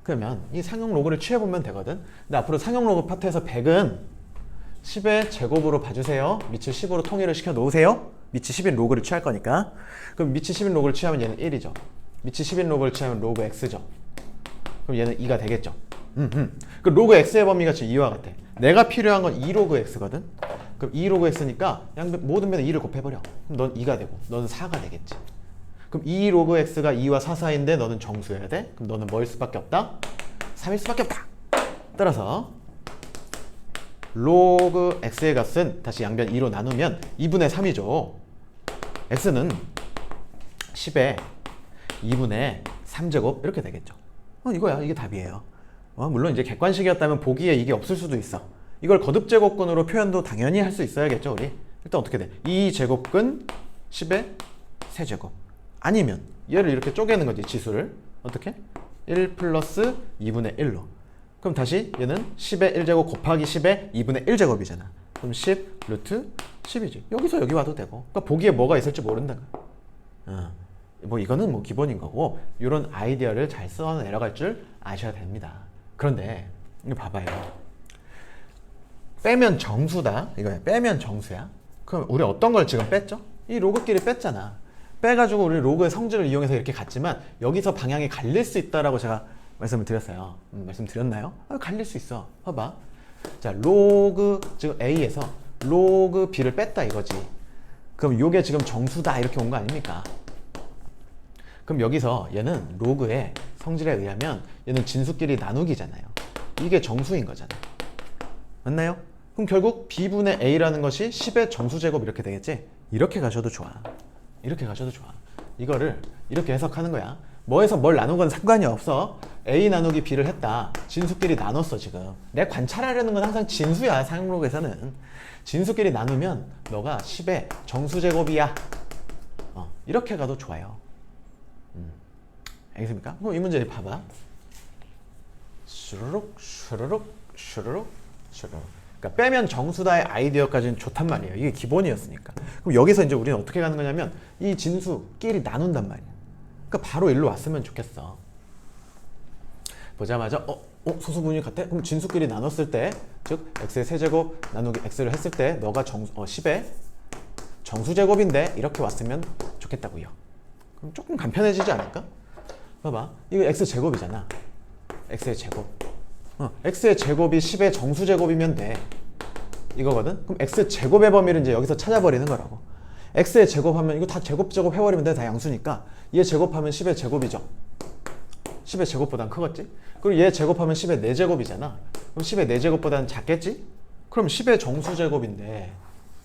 그러면 이 상형 로그를 취해보면 되거든. 근데 앞으로 상형 로그 파트에서 100은 10의 제곱으로 봐주세요. 밑을 10으로 통일을 시켜 놓으세요. 밑이 10인 로그를 취할 거니까. 그럼 밑이 10인 로그를 취하면 얘는 1이죠. 밑이 10인 로그를 취하면 로그 x죠. 그럼 얘는 2가 되겠죠. 그 로그 x의 범위가 지금 2와 같아. 내가 필요한 건 2로그 x거든. 그럼 2로그 x니까 모든 면에 2를 곱해버려. 그럼 넌 2가 되고 너는 4가 되겠지. 그럼 2로그 x가 2와 4 사이인데 너는 정수여야 돼. 그럼 너는 뭐일 수밖에 없다? 3일 수밖에 없다. 따라서 로그 x의 값은 다시 양변 2로 나누면 2분의 3이죠. x는 10에 2분의 3제곱 이렇게 되겠죠. 이거야. 이게 답이에요. 물론 이제 객관식이었다면 보기에 이게 없을 수도 있어. 이걸 거듭제곱근으로 표현도 당연히 할 수 있어야겠죠. 우리 일단 어떻게 돼? 2제곱근 10의 세제곱. 아니면 얘를 이렇게 쪼개는 거지. 지수를 어떻게? 1 플러스 2분의 1로. 그럼 다시 얘는 10의 1제곱 곱하기 10의 2분의 1제곱이잖아. 그럼 10 루트 10이지. 여기서 여기 와도 되고. 그러니까 보기에 뭐가 있을지 모른다. 뭐 이거는 뭐 기본인 거고, 이런 아이디어를 잘 써 내려갈 줄 아셔야 됩니다. 그런데 이거 봐봐요. 빼면 정수다. 이거야. 빼면 정수야. 그럼 우리 어떤 걸 지금 뺐죠? 이 로그끼리 뺐잖아. 빼가지고 우리 로그의 성질을 이용해서 이렇게 갔지만 여기서 방향이 갈릴 수 있다라고 제가 말씀을 드렸어요. 말씀드렸나요? 갈릴 수 있어. 봐봐. 자, 로그 지금 A에서 로그 B를 뺐다 이거지. 그럼 이게 지금 정수다 이렇게 온 거 아닙니까? 그럼 여기서 얘는 로그의 성질에 의하면 얘는 진수끼리 나누기잖아요. 이게 정수인 거잖아. 맞나요? 그럼 결국 B분의 A라는 것이 10의 정수제곱 이렇게 되겠지? 이렇게 가셔도 좋아. 이렇게 가셔도 좋아. 이거를 이렇게 해석하는 거야. 뭐에서 뭘 나눈 건 상관이 없어. A 나누기 B를 했다. 진수끼리 나눴어 지금. 내가 관찰하려는 건 항상 진수야. 상용로그에서는. 진수끼리 나누면 너가 10의 정수제곱이야. 이렇게 가도 좋아요. 알겠습니까? 그럼 이 문제 봐봐. 슈르륵 슈르륵 슈르륵 슈르륵. 그러니까 빼면 정수다의 아이디어까지는 좋단 말이에요. 이게 기본이었으니까. 그럼 여기서 이제 우리는 어떻게 가는 거냐면 이 진수끼리 나눈단 말이야. 그러니까 바로 일로 왔으면 좋겠어. 보자마자 소수 부분이 같아? 그럼 진수끼리 나눴을 때, 즉 x의 세제곱 나누기 x를 했을 때 너가 10의 정수제곱인데 이렇게 왔으면 좋겠다고요. 그럼 조금 간편해지지 않을까? 봐봐. 이거 x제곱이잖아. x의 제곱. x의 제곱이 10의 정수제곱이면 돼. 이거거든. 그럼 x 제곱의 범위를 이제 여기서 찾아버리는 거라고. x의 제곱하면 이거 다 제곱 해버리면 돼. 다 양수니까. 얘 제곱하면 10의 제곱이죠. 10의 제곱보단 크겠지? 그리고 얘 제곱하면 10의 4제곱이잖아. 그럼 10의 4제곱보다는 작겠지? 그럼 10의 정수 제곱인데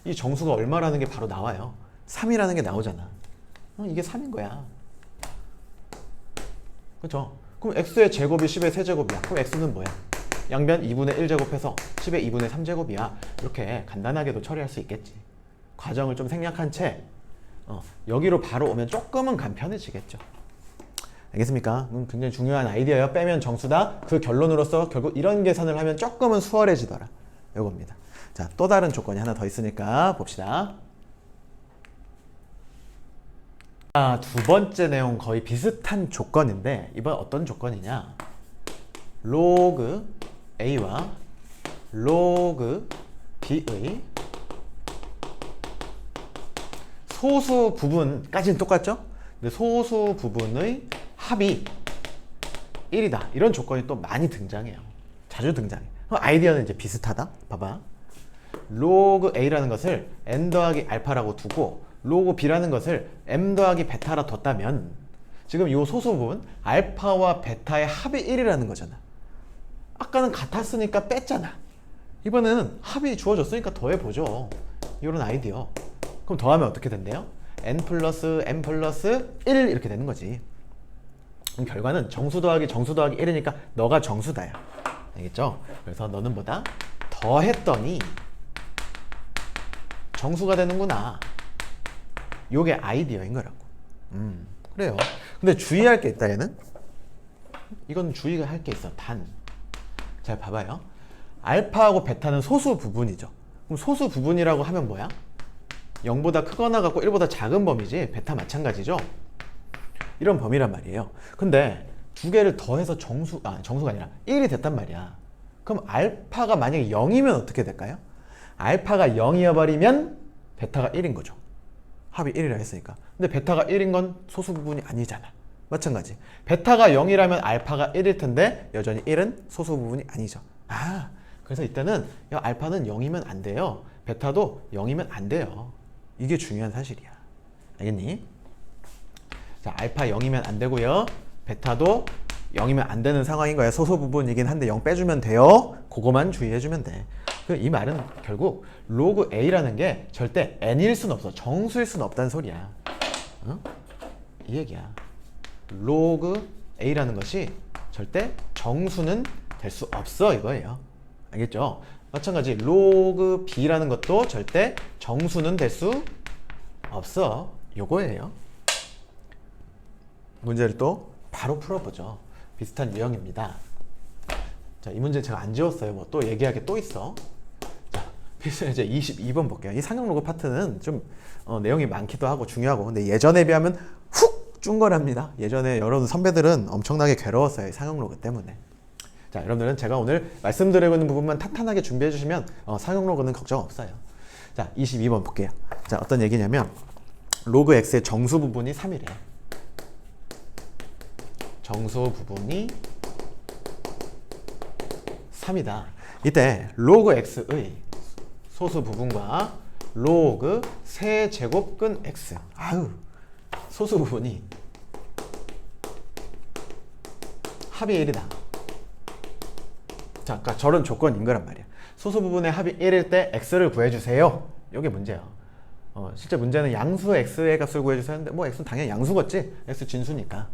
이 정수가 얼마라는 게 바로 나와요. 3이라는 게 나오잖아. 이게 3인 거야. 그렇죠? 그럼 x의 제곱이 10의 세제곱이야. 그럼 x는 뭐야? 양변 2분의 1 제곱해서 10의 2분의 3 제곱이야. 이렇게 간단하게도 처리할 수 있겠지. 과정을 좀 생략한 채 여기로 바로 오면 조금은 간편해지겠죠. 알겠습니까? 굉장히 중요한 아이디어예요. 빼면 정수다. 그 결론으로서 결국 이런 계산을 하면 조금은 수월해지더라. 이겁니다. 자, 또 다른 조건이 하나 더 있으니까 봅시다. 두 번째 내용 거의 비슷한 조건인데 이번 어떤 조건이냐? 로그 A와 로그 B의 소수 부분까지는 똑같죠? 근데 소수 부분의 합이 1이다. 이런 조건이 또 많이 등장해요. 자주 등장해. 그럼 아이디어는 이제 비슷하다. 봐봐. 로그 A라는 것을 n 더하기 알파라고 두고 로그 B라는 것을 m 더하기 베타라 뒀다면 지금 이 소수 부분 알파와 베타의 합이 1이라는 거잖아. 아까는 같았으니까 뺐잖아. 이번에는 합이 주어졌으니까 더해보죠. 이런 아이디어. 그럼 더하면 어떻게 된대요? n 플러스 m 플러스 1 이렇게 되는 거지. 그럼 결과는 정수 더하기 1이니까 너가 정수다야. 알겠죠? 그래서 너는 뭐다? 더했더니 정수가 되는구나. 요게 아이디어인 거라고. 그래요. 근데 주의할 게 있다 얘는. 이건 주의가 할 게 있어. 잘 봐봐요. 알파하고 베타는 소수 부분이죠. 그럼 소수 부분이라고 하면 뭐야? 0보다 크거나 같고 1보다 작은 범위지. 베타 마찬가지죠. 이런 범위란 말이에요. 근데 두 개를 더해서 정수가 아니라 1이 됐단 말이야. 그럼 알파가 만약에 0이면 어떻게 될까요? 알파가 0이어버리면 베타가 1인 거죠. 합이 1이라 했으니까. 근데 베타가 1인 건 소수 부분이 아니잖아. 마찬가지. 베타가 0이라면 알파가 1일 텐데 여전히 1은 소수 부분이 아니죠. 그래서 이때는 야, 알파는 0이면 안 돼요. 베타도 0이면 안 돼요. 이게 중요한 사실이야. 알겠니? 자, 알파 0이면 안 되고요. 베타도 0이면 안 되는 상황인 거야. 소수 부분이긴 한데 0 빼주면 돼요. 그거만 주의해주면 돼. 이 말은 결국 로그 A라는 게 절대 n일 수는 없어. 정수일 수는 없다는 소리야. 이 얘기야. 로그 A라는 것이 절대 정수는 될 수 없어 이거예요. 알겠죠? 마찬가지 로그 B라는 것도 절대 정수는 될 수 없어. 요거예요. 문제를 또 바로 풀어보죠. 비슷한 유형입니다. 자, 이 문제 제가 안 지웠어요. 뭐 또 얘기할 게 또 있어. 자, 비슷한 이제 22번 볼게요. 이 상용 로그 파트는 좀 내용이 많기도 하고 중요하고, 근데 예전에 비하면 훅 준 거랍니다. 예전에 여러분 선배들은 엄청나게 괴로웠어요. 이 상용 로그 때문에. 자, 여러분들은 제가 오늘 말씀드리고 있는 부분만 탄탄하게 준비해 주시면 상용 로그는 걱정 없어요. 자, 22번 볼게요. 자, 어떤 얘기냐면 로그 x의 정수 부분이 3이래. 정수 부분이 3이다. 이때 로그 x의 소수 부분과 로그 세제곱근 x. 소수 부분이 합이 1이다. 자, 그러니까 저런 조건인 거란 말이야. 소수 부분의 합이 1일 때 x를 구해주세요. 이게 문제야. 실제 문제는 양수 x의 값을 구해주세요 하는데 뭐 x는 당연히 양수겠지. x 진수니까.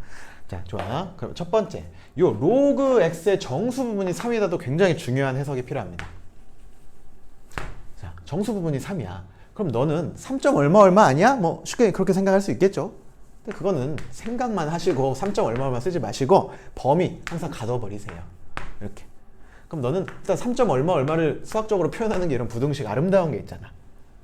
자, 좋아. 그럼 첫 번째, 요 로그 x의 정수 부분이 3이다도 굉장히 중요한 해석이 필요합니다. 자, 정수 부분이 3이야. 그럼 너는 3점 얼마 아니야? 뭐 쉽게 그렇게 생각할 수 있겠죠. 근데 그거는 생각만 하시고 3점 얼마 쓰지 마시고 범위 항상 가둬버리세요. 이렇게. 그럼 너는 일단 3점 얼마를 수학적으로 표현하는 게 이런 부등식 아름다운 게 있잖아.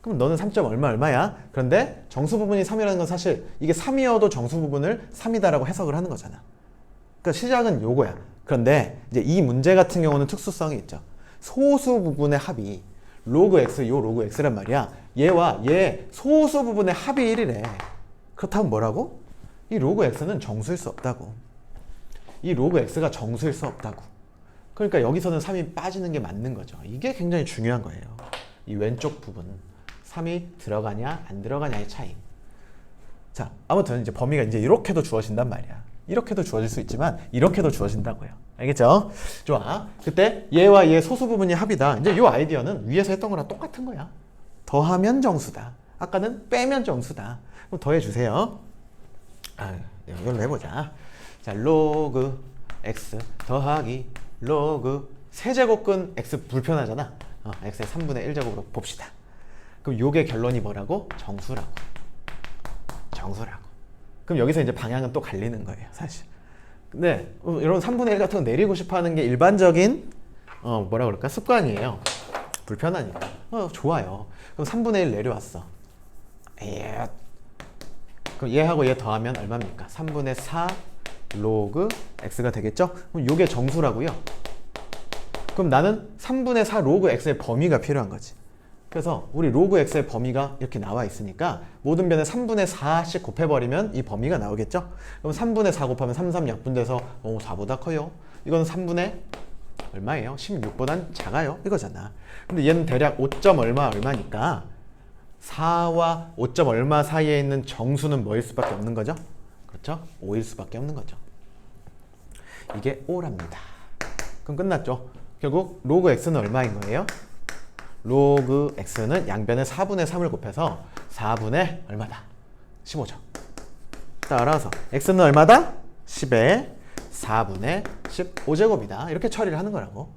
그럼 너는 3점 얼마야? 그런데 정수 부분이 3이라는 건 사실 이게 3이어도 정수 부분을 3이다라고 해석을 하는 거잖아. 그러니까 시작은 요거야. 그런데 이제 이 문제 같은 경우는 특수성이 있죠. 소수 부분의 합이 로그 x, 요 로그 x란 말이야. 얘와 얘 소수 부분의 합이 1이래. 그렇다면 뭐라고? 이 로그 x는 정수일 수 없다고. 이 로그 x가 정수일 수 없다고. 그러니까 여기서는 3이 빠지는 게 맞는 거죠. 이게 굉장히 중요한 거예요. 이 왼쪽 부분 3이 들어가냐 안 들어가냐의 차이. 자, 아무튼 이제 범위가 이제 이렇게도 주어진단 말이야. 이렇게도 주어질 수 있지만 이렇게도 주어진다고요. 알겠죠? 좋아. 그때 얘와 얘 소수 부분이 합이다. 이제 이 아이디어는 위에서 했던 거랑 똑같은 거야. 더하면 정수다. 아까는 빼면 정수다. 그럼 더해주세요. 이걸로 해보자. 자, 로그 x 더하기 로그 세제곱근 x 불편하잖아. x의 3분의 1제곱으로 봅시다. 그럼 요게 결론이 뭐라고? 정수라고. 정수라고. 그럼 여기서 이제 방향은 또 갈리는 거예요, 사실. 근데 이런 3분의 1 같은 거 내리고 싶어 하는 게 일반적인 뭐라 그럴까? 습관이에요. 불편하니까. 좋아요. 그럼 3분의 1 내려왔어. 그럼 얘하고 얘 더하면 얼마입니까? 3분의 4 로그 x가 되겠죠? 그럼 요게 정수라고요. 그럼 나는 3분의 4 로그 x의 범위가 필요한 거지. 그래서 우리 로그 x의 범위가 이렇게 나와 있으니까 모든 변에 3분의 4씩 곱해버리면 이 범위가 나오겠죠? 그럼 3분의 4 곱하면 3, 3 약분돼서 4보다 커요. 이거는 3분의 얼마예요? 16보단 작아요. 이거잖아. 근데 얘는 대략 5. 얼마니까 4와 5. 얼마 사이에 있는 정수는 뭐일 수밖에 없는 거죠? 그렇죠? 5일 수밖에 없는 거죠. 이게 5랍니다. 그럼 끝났죠? 결국 로그 x는 얼마인 거예요? 로그 x는 양변에 4분의 3을 곱해서 4분의 얼마다? 15죠. 따라서 x는 얼마다? 10에 4분의 15제곱이다. 이렇게 처리를 하는 거라고.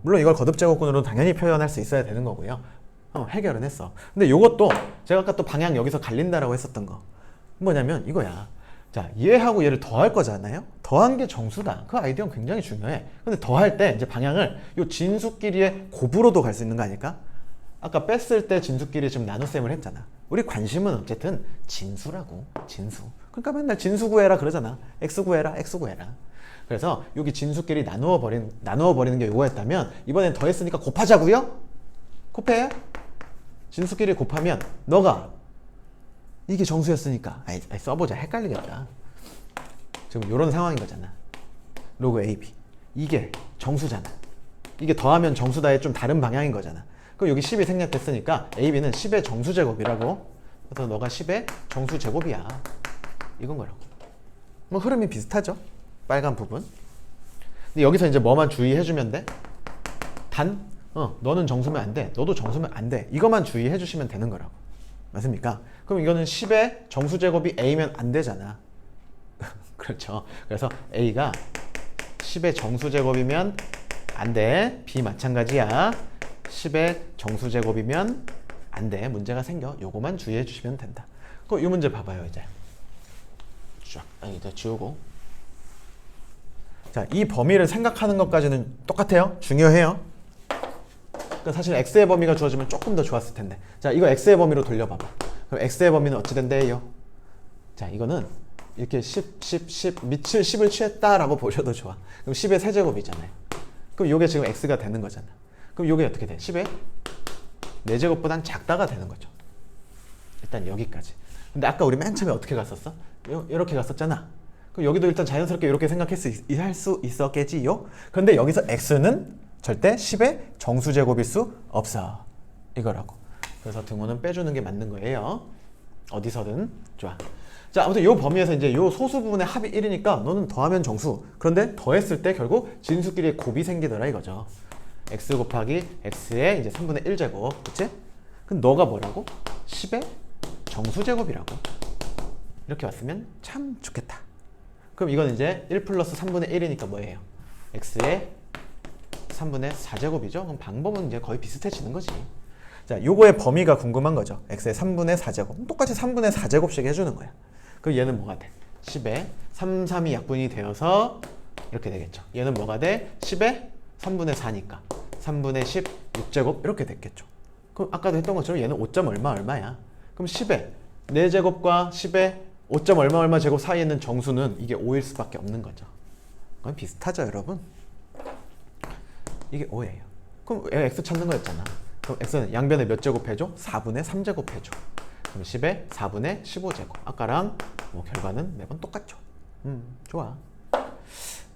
물론 이걸 거듭제곱근으로 당연히 표현할 수 있어야 되는 거고요. 해결은 했어. 근데 이것도 제가 아까 또 방향 여기서 갈린다라고 했었던 거 뭐냐면 이거야. 자, 얘하고 얘를 더할 거잖아요. 더한 게 정수다. 그 아이디어는 굉장히 중요해. 근데 더할 때 이제 방향을 요 진수끼리의 곱으로도 갈 수 있는 거 아닐까? 아까 뺐을 때 진수끼리 지금 나눗셈을 했잖아. 우리 관심은 어쨌든 진수라고. 진수. 그러니까 맨날 진수 구해라 그러잖아. x 구해라, x 구해라. 그래서 여기 진수끼리 나누어 버리는 게 요거였다면 이번엔 더했으니까 곱하자고요? 곱해. 진수끼리 곱하면 너가 이게 정수였으니까 써보자. 헷갈리겠다. 지금 이런 상황인 거잖아. 로그 AB 이게 정수잖아. 이게 더하면 정수다의 좀 다른 방향인 거잖아. 그럼 여기 10이 생략됐으니까 AB는 10의 정수제곱이라고. 그래서 너가 10의 정수제곱이야. 이건 거라고. 뭐 흐름이 비슷하죠? 빨간 부분. 근데 여기서 이제 뭐만 주의해주면 돼? 너는 정수면 안 돼. 너도 정수면 안 돼. 이것만 주의해 주시면 되는 거라고. 맞습니까? 그럼 이거는 10의 정수제곱이 A면 안 되잖아. 그렇죠. 그래서 A가 10의 정수제곱이면 안 돼. B 마찬가지야. 10의 정수제곱이면 안 돼. 문제가 생겨. 요거만 주의해 주시면 된다. 그럼 이 문제 봐봐요, 이제. 쫙, 이제 지우고. 자, 이 범위를 생각하는 것까지는 똑같아요. 중요해요. 그러니까 사실 x의 범위가 주어지면 조금 더 좋았을 텐데. 자, 이거 x의 범위로 돌려봐봐. 그럼 x의 범위는 어찌 된대요? 자, 이거는 이렇게 10, 밑을 10을 취했다라고 보셔도 좋아. 그럼 10의 세제곱이잖아요. 그럼 이게 지금 x가 되는 거잖아. 그럼 이게 어떻게 돼? 10의 4제곱보단 작다가 되는 거죠. 일단 여기까지. 근데 아까 우리 맨 처음에 어떻게 갔었어? 이렇게 갔었잖아. 그럼 여기도 일단 자연스럽게 이렇게 생각할 수 있었겠지요? 그런데 여기서 x는 절대 10의 정수제곱일 수 없어. 이거라고. 그래서 등호는 빼주는 게 맞는 거예요. 어디서든. 좋아. 자, 아무튼 이 범위에서 이제 이 소수 부분의 합이 1이니까 너는 더하면 정수. 그런데 더했을 때 결국 진수끼리의 곱이 생기더라 이거죠. x 곱하기 x의 이제 3분의 1제곱. 그치? 그럼 너가 뭐라고? 10의 정수제곱이라고. 이렇게 왔으면 참 좋겠다. 그럼 이건 이제 1 플러스 3분의 1이니까 뭐예요? x의 3분의 4제곱이죠? 그럼 방법은 이제 거의 비슷해지는 거지. 자, 요거의 범위가 궁금한 거죠. x의 3분의 4제곱. 똑같이 3분의 4제곱씩 해주는 거야. 그럼 얘는 뭐가 돼? 10에 3, 3이 약분이 되어서 이렇게 되겠죠. 얘는 뭐가 돼? 10에 3분의 4니까 3분의 16제곱 이렇게 됐겠죠. 그럼 아까도 했던 것처럼 얘는 5. 얼마야? 그럼 10에 4제곱과 10에 5. 얼마 제곱 사이에 있는 정수는 이게 5일 수밖에 없는 거죠. 그건 비슷하죠, 여러분? 이게 5예요. 그럼 x 찾는 거였잖아. 그럼 x는 양변에 몇 제곱 해줘? 4분의 3제곱 해줘. 그럼 10에 4분의 15제곱. 아까랑 뭐 결과는 매번 똑같죠. 좋아.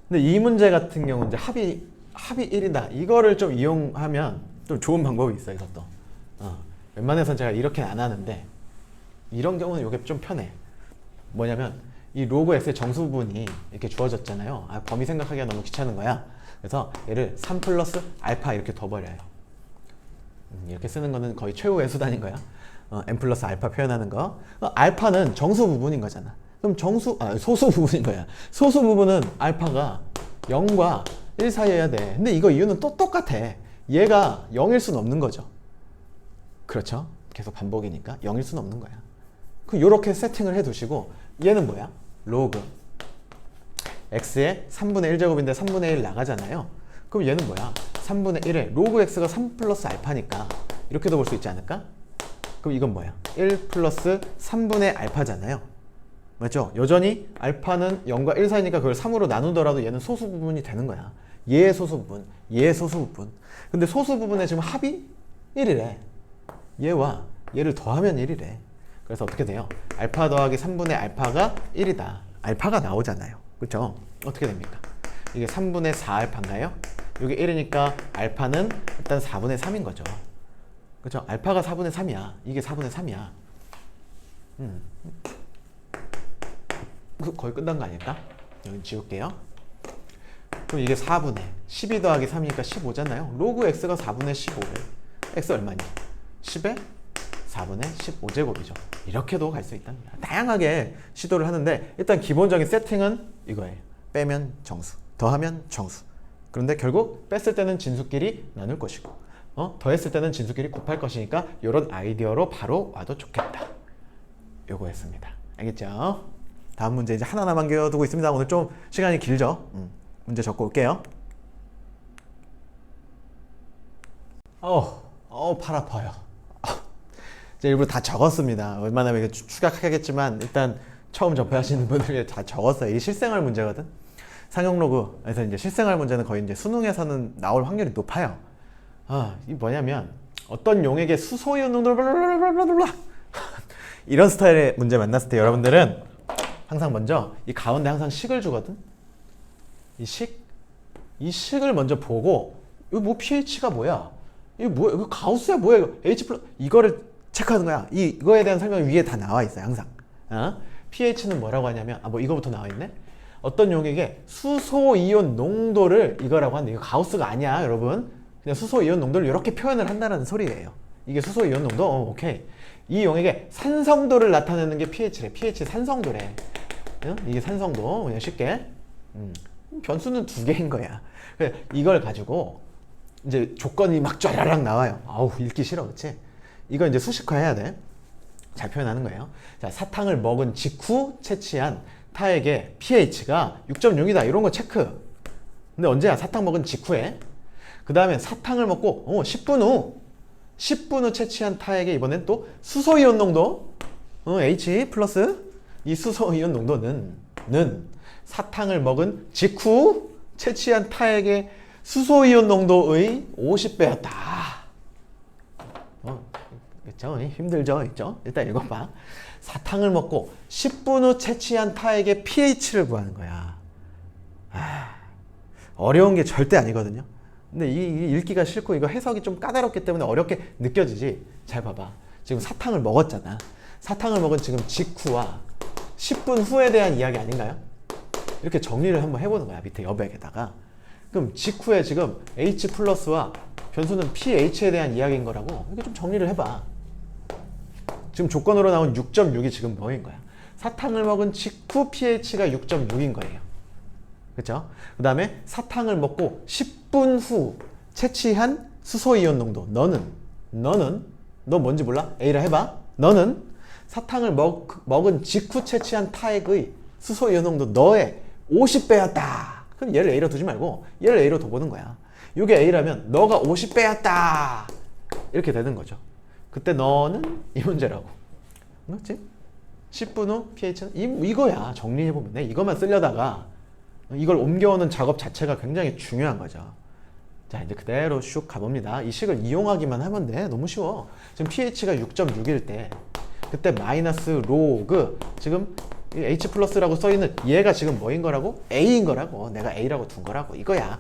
근데 이 문제 같은 경우는 이제 합이 1이다. 이거를 좀 이용하면 좀 좋은 방법이 있어, 이것도. 웬만해선 제가 이렇게는 안 하는데 이런 경우는 이게 좀 편해. 뭐냐면 이 로그 x의 정수 부분이 이렇게 주어졌잖아요. 범위 생각하기가 너무 귀찮은 거야. 그래서 얘를 3 플러스 알파 이렇게 둬버려요. 이렇게 쓰는 거는 거의 최후의 수단인 거야. n 플러스 알파 표현하는 거. 알파는 정수 부분인 거잖아. 그럼 소수 부분인 거야. 소수 부분은 알파가 0과 1 사이여야 돼. 근데 이거 이유는 또 똑같아. 얘가 0일 수는 없는 거죠. 그렇죠? 계속 반복이니까 0일 수는 없는 거야. 그럼 이렇게 세팅을 해 두시고 얘는 뭐야? 로그 x의 3분의 1제곱인데 3분의 1 나가잖아요. 그럼 얘는 뭐야? 3분의 1에 로그 x가 3 플러스 알파니까 이렇게도 볼 수 있지 않을까? 그럼 이건 뭐야? 1 플러스 3분의 알파잖아요. 맞죠? 여전히 알파는 0과 1 사이니까 그걸 3으로 나누더라도 얘는 소수 부분이 되는 거야. 얘의 소수 부분, 얘의 소수 부분. 근데 소수 부분의 지금 합이 1이래. 얘와 얘를 더하면 1이래. 그래서 어떻게 돼요? 알파 더하기 3분의 알파가 1이다. 알파가 나오잖아요. 그렇죠? 어떻게 됩니까? 이게 3분의 4알파인가요? 이게 1이니까 알파는 일단 4분의 3인 거죠. 그렇죠? 알파가 4분의 3이야. 이게 4분의 3이야. 거의 끝난 거 아닐까? 여기 지울게요. 그럼 이게 4분의 12 더하기 3이니까 15잖아요. 로그 x가 4분의 15래. x 얼마니? 10에 4분의 15제곱이죠. 이렇게도 갈 수 있답니다. 다양하게 시도를 하는데 일단 기본적인 세팅은 이거예요. 빼면 정수, 더하면 정수. 그런데 결국 뺐을 때는 진수끼리 나눌 것이고 더했을 때는 진수끼리 곱할 것이니까 이런 아이디어로 바로 와도 좋겠다. 요거였습니다. 알겠죠? 다음 문제 이제 하나 남겨두고 있습니다. 오늘 좀 시간이 길죠? 문제 적고 올게요. 팔 아파요. 제가 일부러 다 적었습니다. 웬만하면 추가하겠지만 일단 처음 접하시는 분들 다 적었어요. 이게 실생활 문제거든. 상용 로그에서 이제 실생활 문제는 거의 이제 수능에서는 나올 확률이 높아요. 이 뭐냐면 어떤 용액의 수소이온 이런 스타일의 문제 만났을 때 여러분들은 항상 먼저 이 가운데 항상 식을 주거든. 이 식을 먼저 보고 이거 뭐 pH가 뭐야? 이거 뭐야? 이거 가우스야 뭐야? 이거 H 플러스 이거를 체크하는 거야. 이거에 대한 설명이 위에 다 나와 있어요. 항상. pH는 뭐라고 하냐면 뭐 이거부터 나와 있네. 어떤 용액의 수소이온 농도를 이거라고 하는데 이거 가우스가 아니야, 여러분. 그냥 수소이온 농도를 이렇게 표현을 한다는 소리예요. 이게 수소이온 농도? 오케이. 이 용액의 산성도를 나타내는 게 pH래. pH 산성도래. 이게 산성도. 그냥 쉽게. 변수는 2개인 거야. 이걸 가지고 이제 조건이 막 쫘라락 나와요. 아우, 읽기 싫어, 그치? 이거 이제 수식화해야 돼. 잘 표현하는 거예요. 자, 사탕을 먹은 직후 채취한 타액의 pH가 6.6이다. 이런 거 체크. 근데 언제야? 사탕 먹은 직후에. 그 다음에 사탕을 먹고 10분 후 채취한 타액의 이번엔 또 수소이온 농도 H 플러스 이 수소이온 농도는 사탕을 먹은 직후 채취한 타액의 수소이온 농도의 50배였다. 그렇죠? 힘들죠? 있죠? 일단 읽어봐. 사탕을 먹고 10분 후 채취한 타액의 pH를 구하는 거야. 어려운 게 절대 아니거든요. 근데 이 읽기가 싫고 이거 해석이 좀 까다롭기 때문에 어렵게 느껴지지. 잘 봐봐. 지금 사탕을 먹었잖아. 사탕을 먹은 지금 직후와 10분 후에 대한 이야기 아닌가요? 이렇게 정리를 한번 해보는 거야. 밑에 여백에다가. 그럼 직후에 지금 H 플러스와 변수는 pH에 대한 이야기인 거라고 이렇게 좀 정리를 해봐. 지금 조건으로 나온 6.6이 지금 뭐인 거야? 사탕을 먹은 직후 pH가 6.6인 거예요. 그렇죠? 그 다음에 사탕을 먹고 10분 후 채취한 수소이온 농도. 너 뭔지 몰라? A라 해봐. 너는 사탕을 먹은 직후 채취한 타액의 수소이온 농도 너의 50배였다. 그럼 얘를 A로 두지 말고 얘를 A로 둬보는 거야. 이게 A라면 너가 50배였다. 이렇게 되는 거죠. 그때 너는 이 문제라고. 그렇지? 10분 후 pH는 이거야. 정리해보면 돼. 이것만 쓰려다가 이걸 옮겨오는 작업 자체가 굉장히 중요한 거죠. 자, 이제 그대로 슉 가봅니다. 이 식을 이용하기만 하면 돼. 너무 쉬워. 지금 pH가 6.6일 때 그때 마이너스 로그 지금 H 플러스라고 써있는 얘가 지금 뭐인 거라고? A인 거라고. 내가 A라고 둔 거라고. 이거야.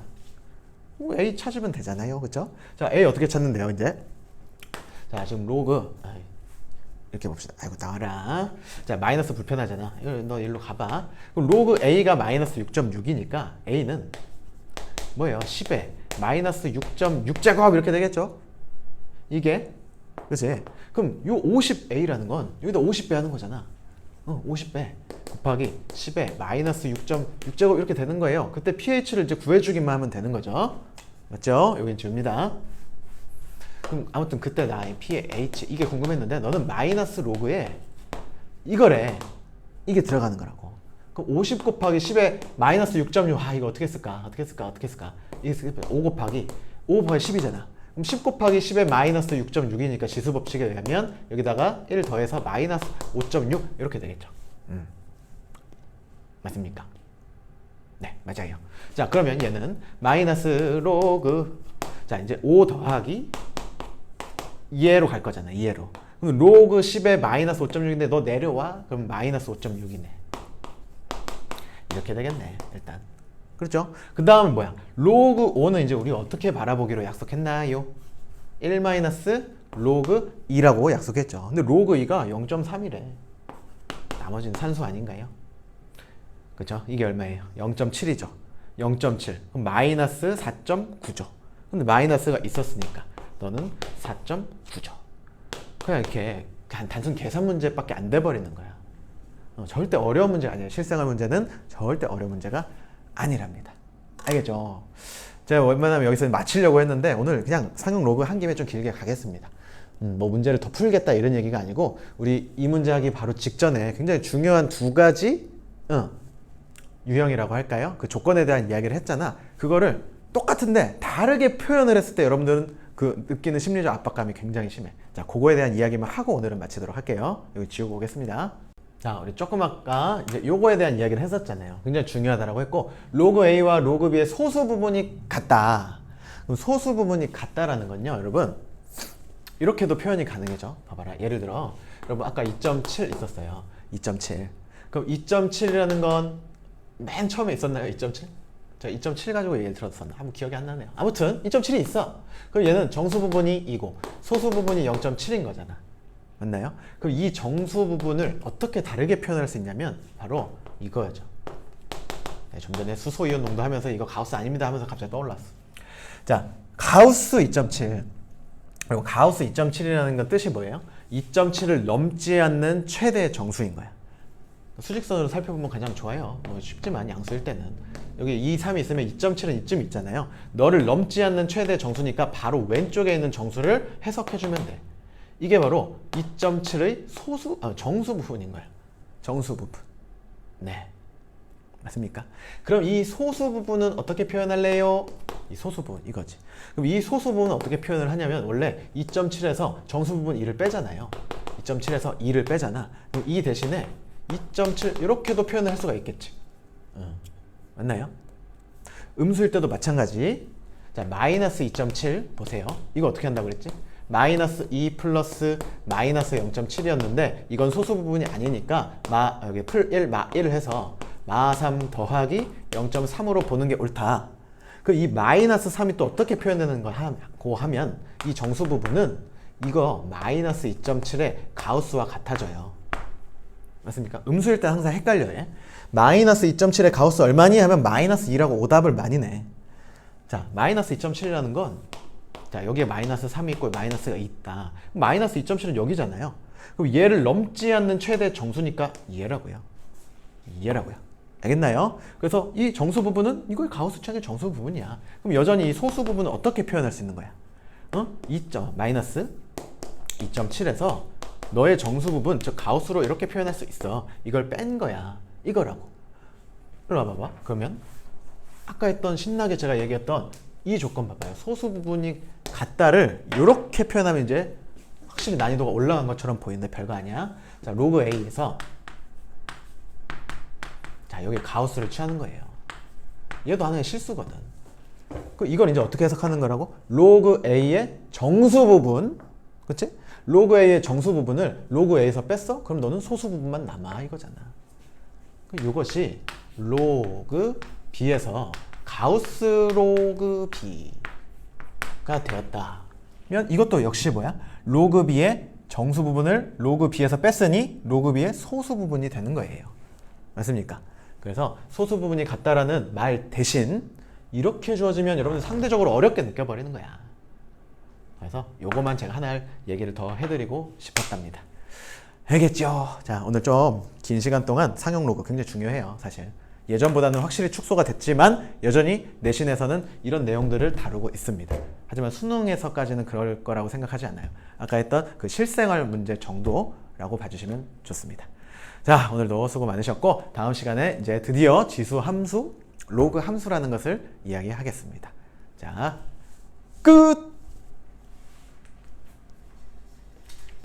A 찾으면 되잖아요. 그쵸? 자, A 어떻게 찾는데요, 이제? 자, 지금 로그 이렇게 봅시다. 아이고 나와라. 자, 마이너스 불편하잖아. 너 일로 가봐. 그럼 로그 A가 마이너스 6.6이니까 A는 뭐예요? 10에 마이너스 6.6제곱 이렇게 되겠죠? 이게 그치? 그럼 요 50A라는 건 여기다 50배 하는 거잖아. 50배 곱하기 10에 마이너스 6.6제곱 이렇게 되는 거예요. 그때 pH를 이제 구해주기만 하면 되는 거죠. 맞죠? 여긴 지웁니다. 그럼 아무튼 그때 나의 pH 이게 궁금했는데 너는 마이너스 로그에 이거래. 이게 들어가는 거라고. 그럼 50 곱하기 10에 마이너스 6.6 이거 어떻게 쓸까? 이게 5 곱하기 10이잖아. 그럼 10 곱하기 10에 마이너스 6.6이니까 지수법칙에 의하면 여기다가 1 더해서 마이너스 5.6 이렇게 되겠죠. 맞습니까? 네, 맞아요. 자, 그러면 얘는 마이너스 로그 자, 이제 5 더하기 2회로 갈 거잖아. 2회로. 그럼 로그 10에 마이너스 5.6인데 너 내려와? 그럼 마이너스 5.6이네. 이렇게 되겠네. 일단. 그렇죠? 그 다음은 뭐야? 로그 5는 이제 우리 어떻게 바라보기로 약속했나요? 1 마이너스 로그 2라고 약속했죠. 근데 로그 2가 0.3이래. 나머지는 산수 아닌가요? 그렇죠? 이게 얼마예요? 0.7이죠. 0.7. 그럼 마이너스 4.9죠. 근데 마이너스가 있었으니까 너는 4.9죠. 그냥 이렇게 단순 계산 문제밖에 안 돼 버리는 거야. 절대 어려운 문제가 아니에요. 실생활 문제는 절대 어려운 문제가 아니랍니다. 알겠죠? 제가 웬만하면 여기서 마치려고 했는데 오늘 그냥 상용 로그 한 김에 좀 길게 가겠습니다. 뭐 문제를 더 풀겠다 이런 얘기가 아니고 우리 이 문제 하기 바로 직전에 굉장히 중요한 두 가지 유형이라고 할까요? 그 조건에 대한 이야기를 했잖아. 그거를 똑같은데 다르게 표현을 했을 때 여러분들은 그 느끼는 심리적 압박감이 굉장히 심해. 자, 그거에 대한 이야기만 하고 오늘은 마치도록 할게요. 여기 지우고 오겠습니다. 자, 우리 조금 아까 이제 요거에 대한 이야기를 했었잖아요. 굉장히 중요하다라고 했고, 로그 A와 로그 B의 소수 부분이 같다. 그럼 소수 부분이 같다라는 건요, 여러분 이렇게도 표현이 가능해져. 봐봐라. 예를 들어 여러분 아까 2.7 있었어요. 2.7. 그럼 2.7이라는 건 맨 처음에 있었나요? 2.7? 저 2.7 가지고 얘기를 들었었나? 한번 기억이 안 나네요. 아무튼 2.7이 있어. 그럼 얘는 정수 부분이 2고 소수 부분이 0.7인 거잖아. 맞나요? 그럼 이 정수 부분을 어떻게 다르게 표현할 수 있냐면 바로 이거죠. 네, 좀 전에 수소이온 농도 하면서 이거 가우스 아닙니다 하면서 갑자기 떠올랐어. 자, 가우스 2.7 그리고 가우스 2.7이라는 건 뜻이 뭐예요? 2.7을 넘지 않는 최대 정수인 거야. 수직선으로 살펴보면 가장 좋아요. 뭐 쉽지만 양수일 때는 여기 2, 3이 있으면 2.7은 이쯤 있잖아요. 너를 넘지 않는 최대 정수니까 바로 왼쪽에 있는 정수를 해석해주면 돼. 이게 바로 2.7의 정수 부분인 거예요. 정수 부분. 네. 맞습니까? 그럼 이 소수 부분은 어떻게 표현할래요? 이 소수 부분 이거지. 그럼 이 소수 부분은 어떻게 표현을 하냐면 원래 2.7에서 정수 부분 2를 빼잖아요. 2.7에서 2를 빼잖아. 그럼 이 대신에 2.7 이렇게도 표현을 할 수가 있겠지. 맞나요? 음수일 때도 마찬가지. 자, 마이너스 2.7 보세요. 이거 어떻게 한다고 그랬지? 마이너스 2 플러스 마이너스 0.7이었는데 이건 소수 부분이 아니니까 여기 풀 1, 마 1을 해서 마 3 더하기 0.3으로 보는 게 옳다. 그 이 마이너스 3이 또 어떻게 표현되는 거 하면 이 정수 부분은 이거 마이너스 2.7의 가우스와 같아져요. 맞습니까? 음수일 때 항상 헷갈려요. 마이너스 2.7의 가우스 얼마니? 하면 마이너스 2라고 오답을 많이 내. 자, 마이너스 2.7이라는 건 자, 여기에 마이너스 3이 있고 마이너스가 있다. 마이너스 2.7은 여기잖아요. 그럼 얘를 넘지 않는 최대 정수니까 얘라고요. 알겠나요? 그래서 이 정수 부분은 이거의 가우스 최대 정수 부분이야. 그럼 여전히 이 소수 부분은 어떻게 표현할 수 있는 거야? 마이너스 2.7에서 너의 정수 부분, 즉 가우스로 이렇게 표현할 수 있어. 이걸 뺀 거야. 이거라고. 그럼 봐봐. 그러면 아까 했던 신나게 제가 얘기했던 이 조건 봐봐요. 소수 부분이 같다를 이렇게 표현하면 이제 확실히 난이도가 올라간 것처럼 보이는데 별거 아니야. 자, 로그 A에서 자, 여기 가우스를 취하는 거예요. 얘도 하나의 실수거든. 이걸 이제 어떻게 해석하는 거라고? 로그 A의 정수 부분, 그치? 로그 A의 정수 부분을 로그 A에서 뺐어? 그럼 너는 소수 부분만 남아 이거잖아. 이것이 로그 B에서 가우스 로그 B가 되었다. 이것도 역시 뭐야? 로그 b의 정수 부분을 로그 b에서 뺐으니 로그 b의 소수 부분이 되는 거예요. 맞습니까? 그래서 소수 부분이 같다라는 말 대신 이렇게 주어지면 여러분들 상대적으로 어렵게 느껴버리는 거야. 그래서 요거만 제가 하나 얘기를 더 해드리고 싶었답니다. 알겠죠? 자, 오늘 좀 긴 시간 동안 상용 로그 굉장히 중요해요, 사실. 예전보다는 확실히 축소가 됐지만 여전히 내신에서는 이런 내용들을 다루고 있습니다. 하지만 수능에서까지는 그럴 거라고 생각하지 않아요. 아까 했던 그 실생활 문제 정도라고 봐주시면 좋습니다. 자, 오늘도 수고 많으셨고 다음 시간에 이제 드디어 지수 함수, 로그 함수라는 것을 이야기하겠습니다. 자, 끝!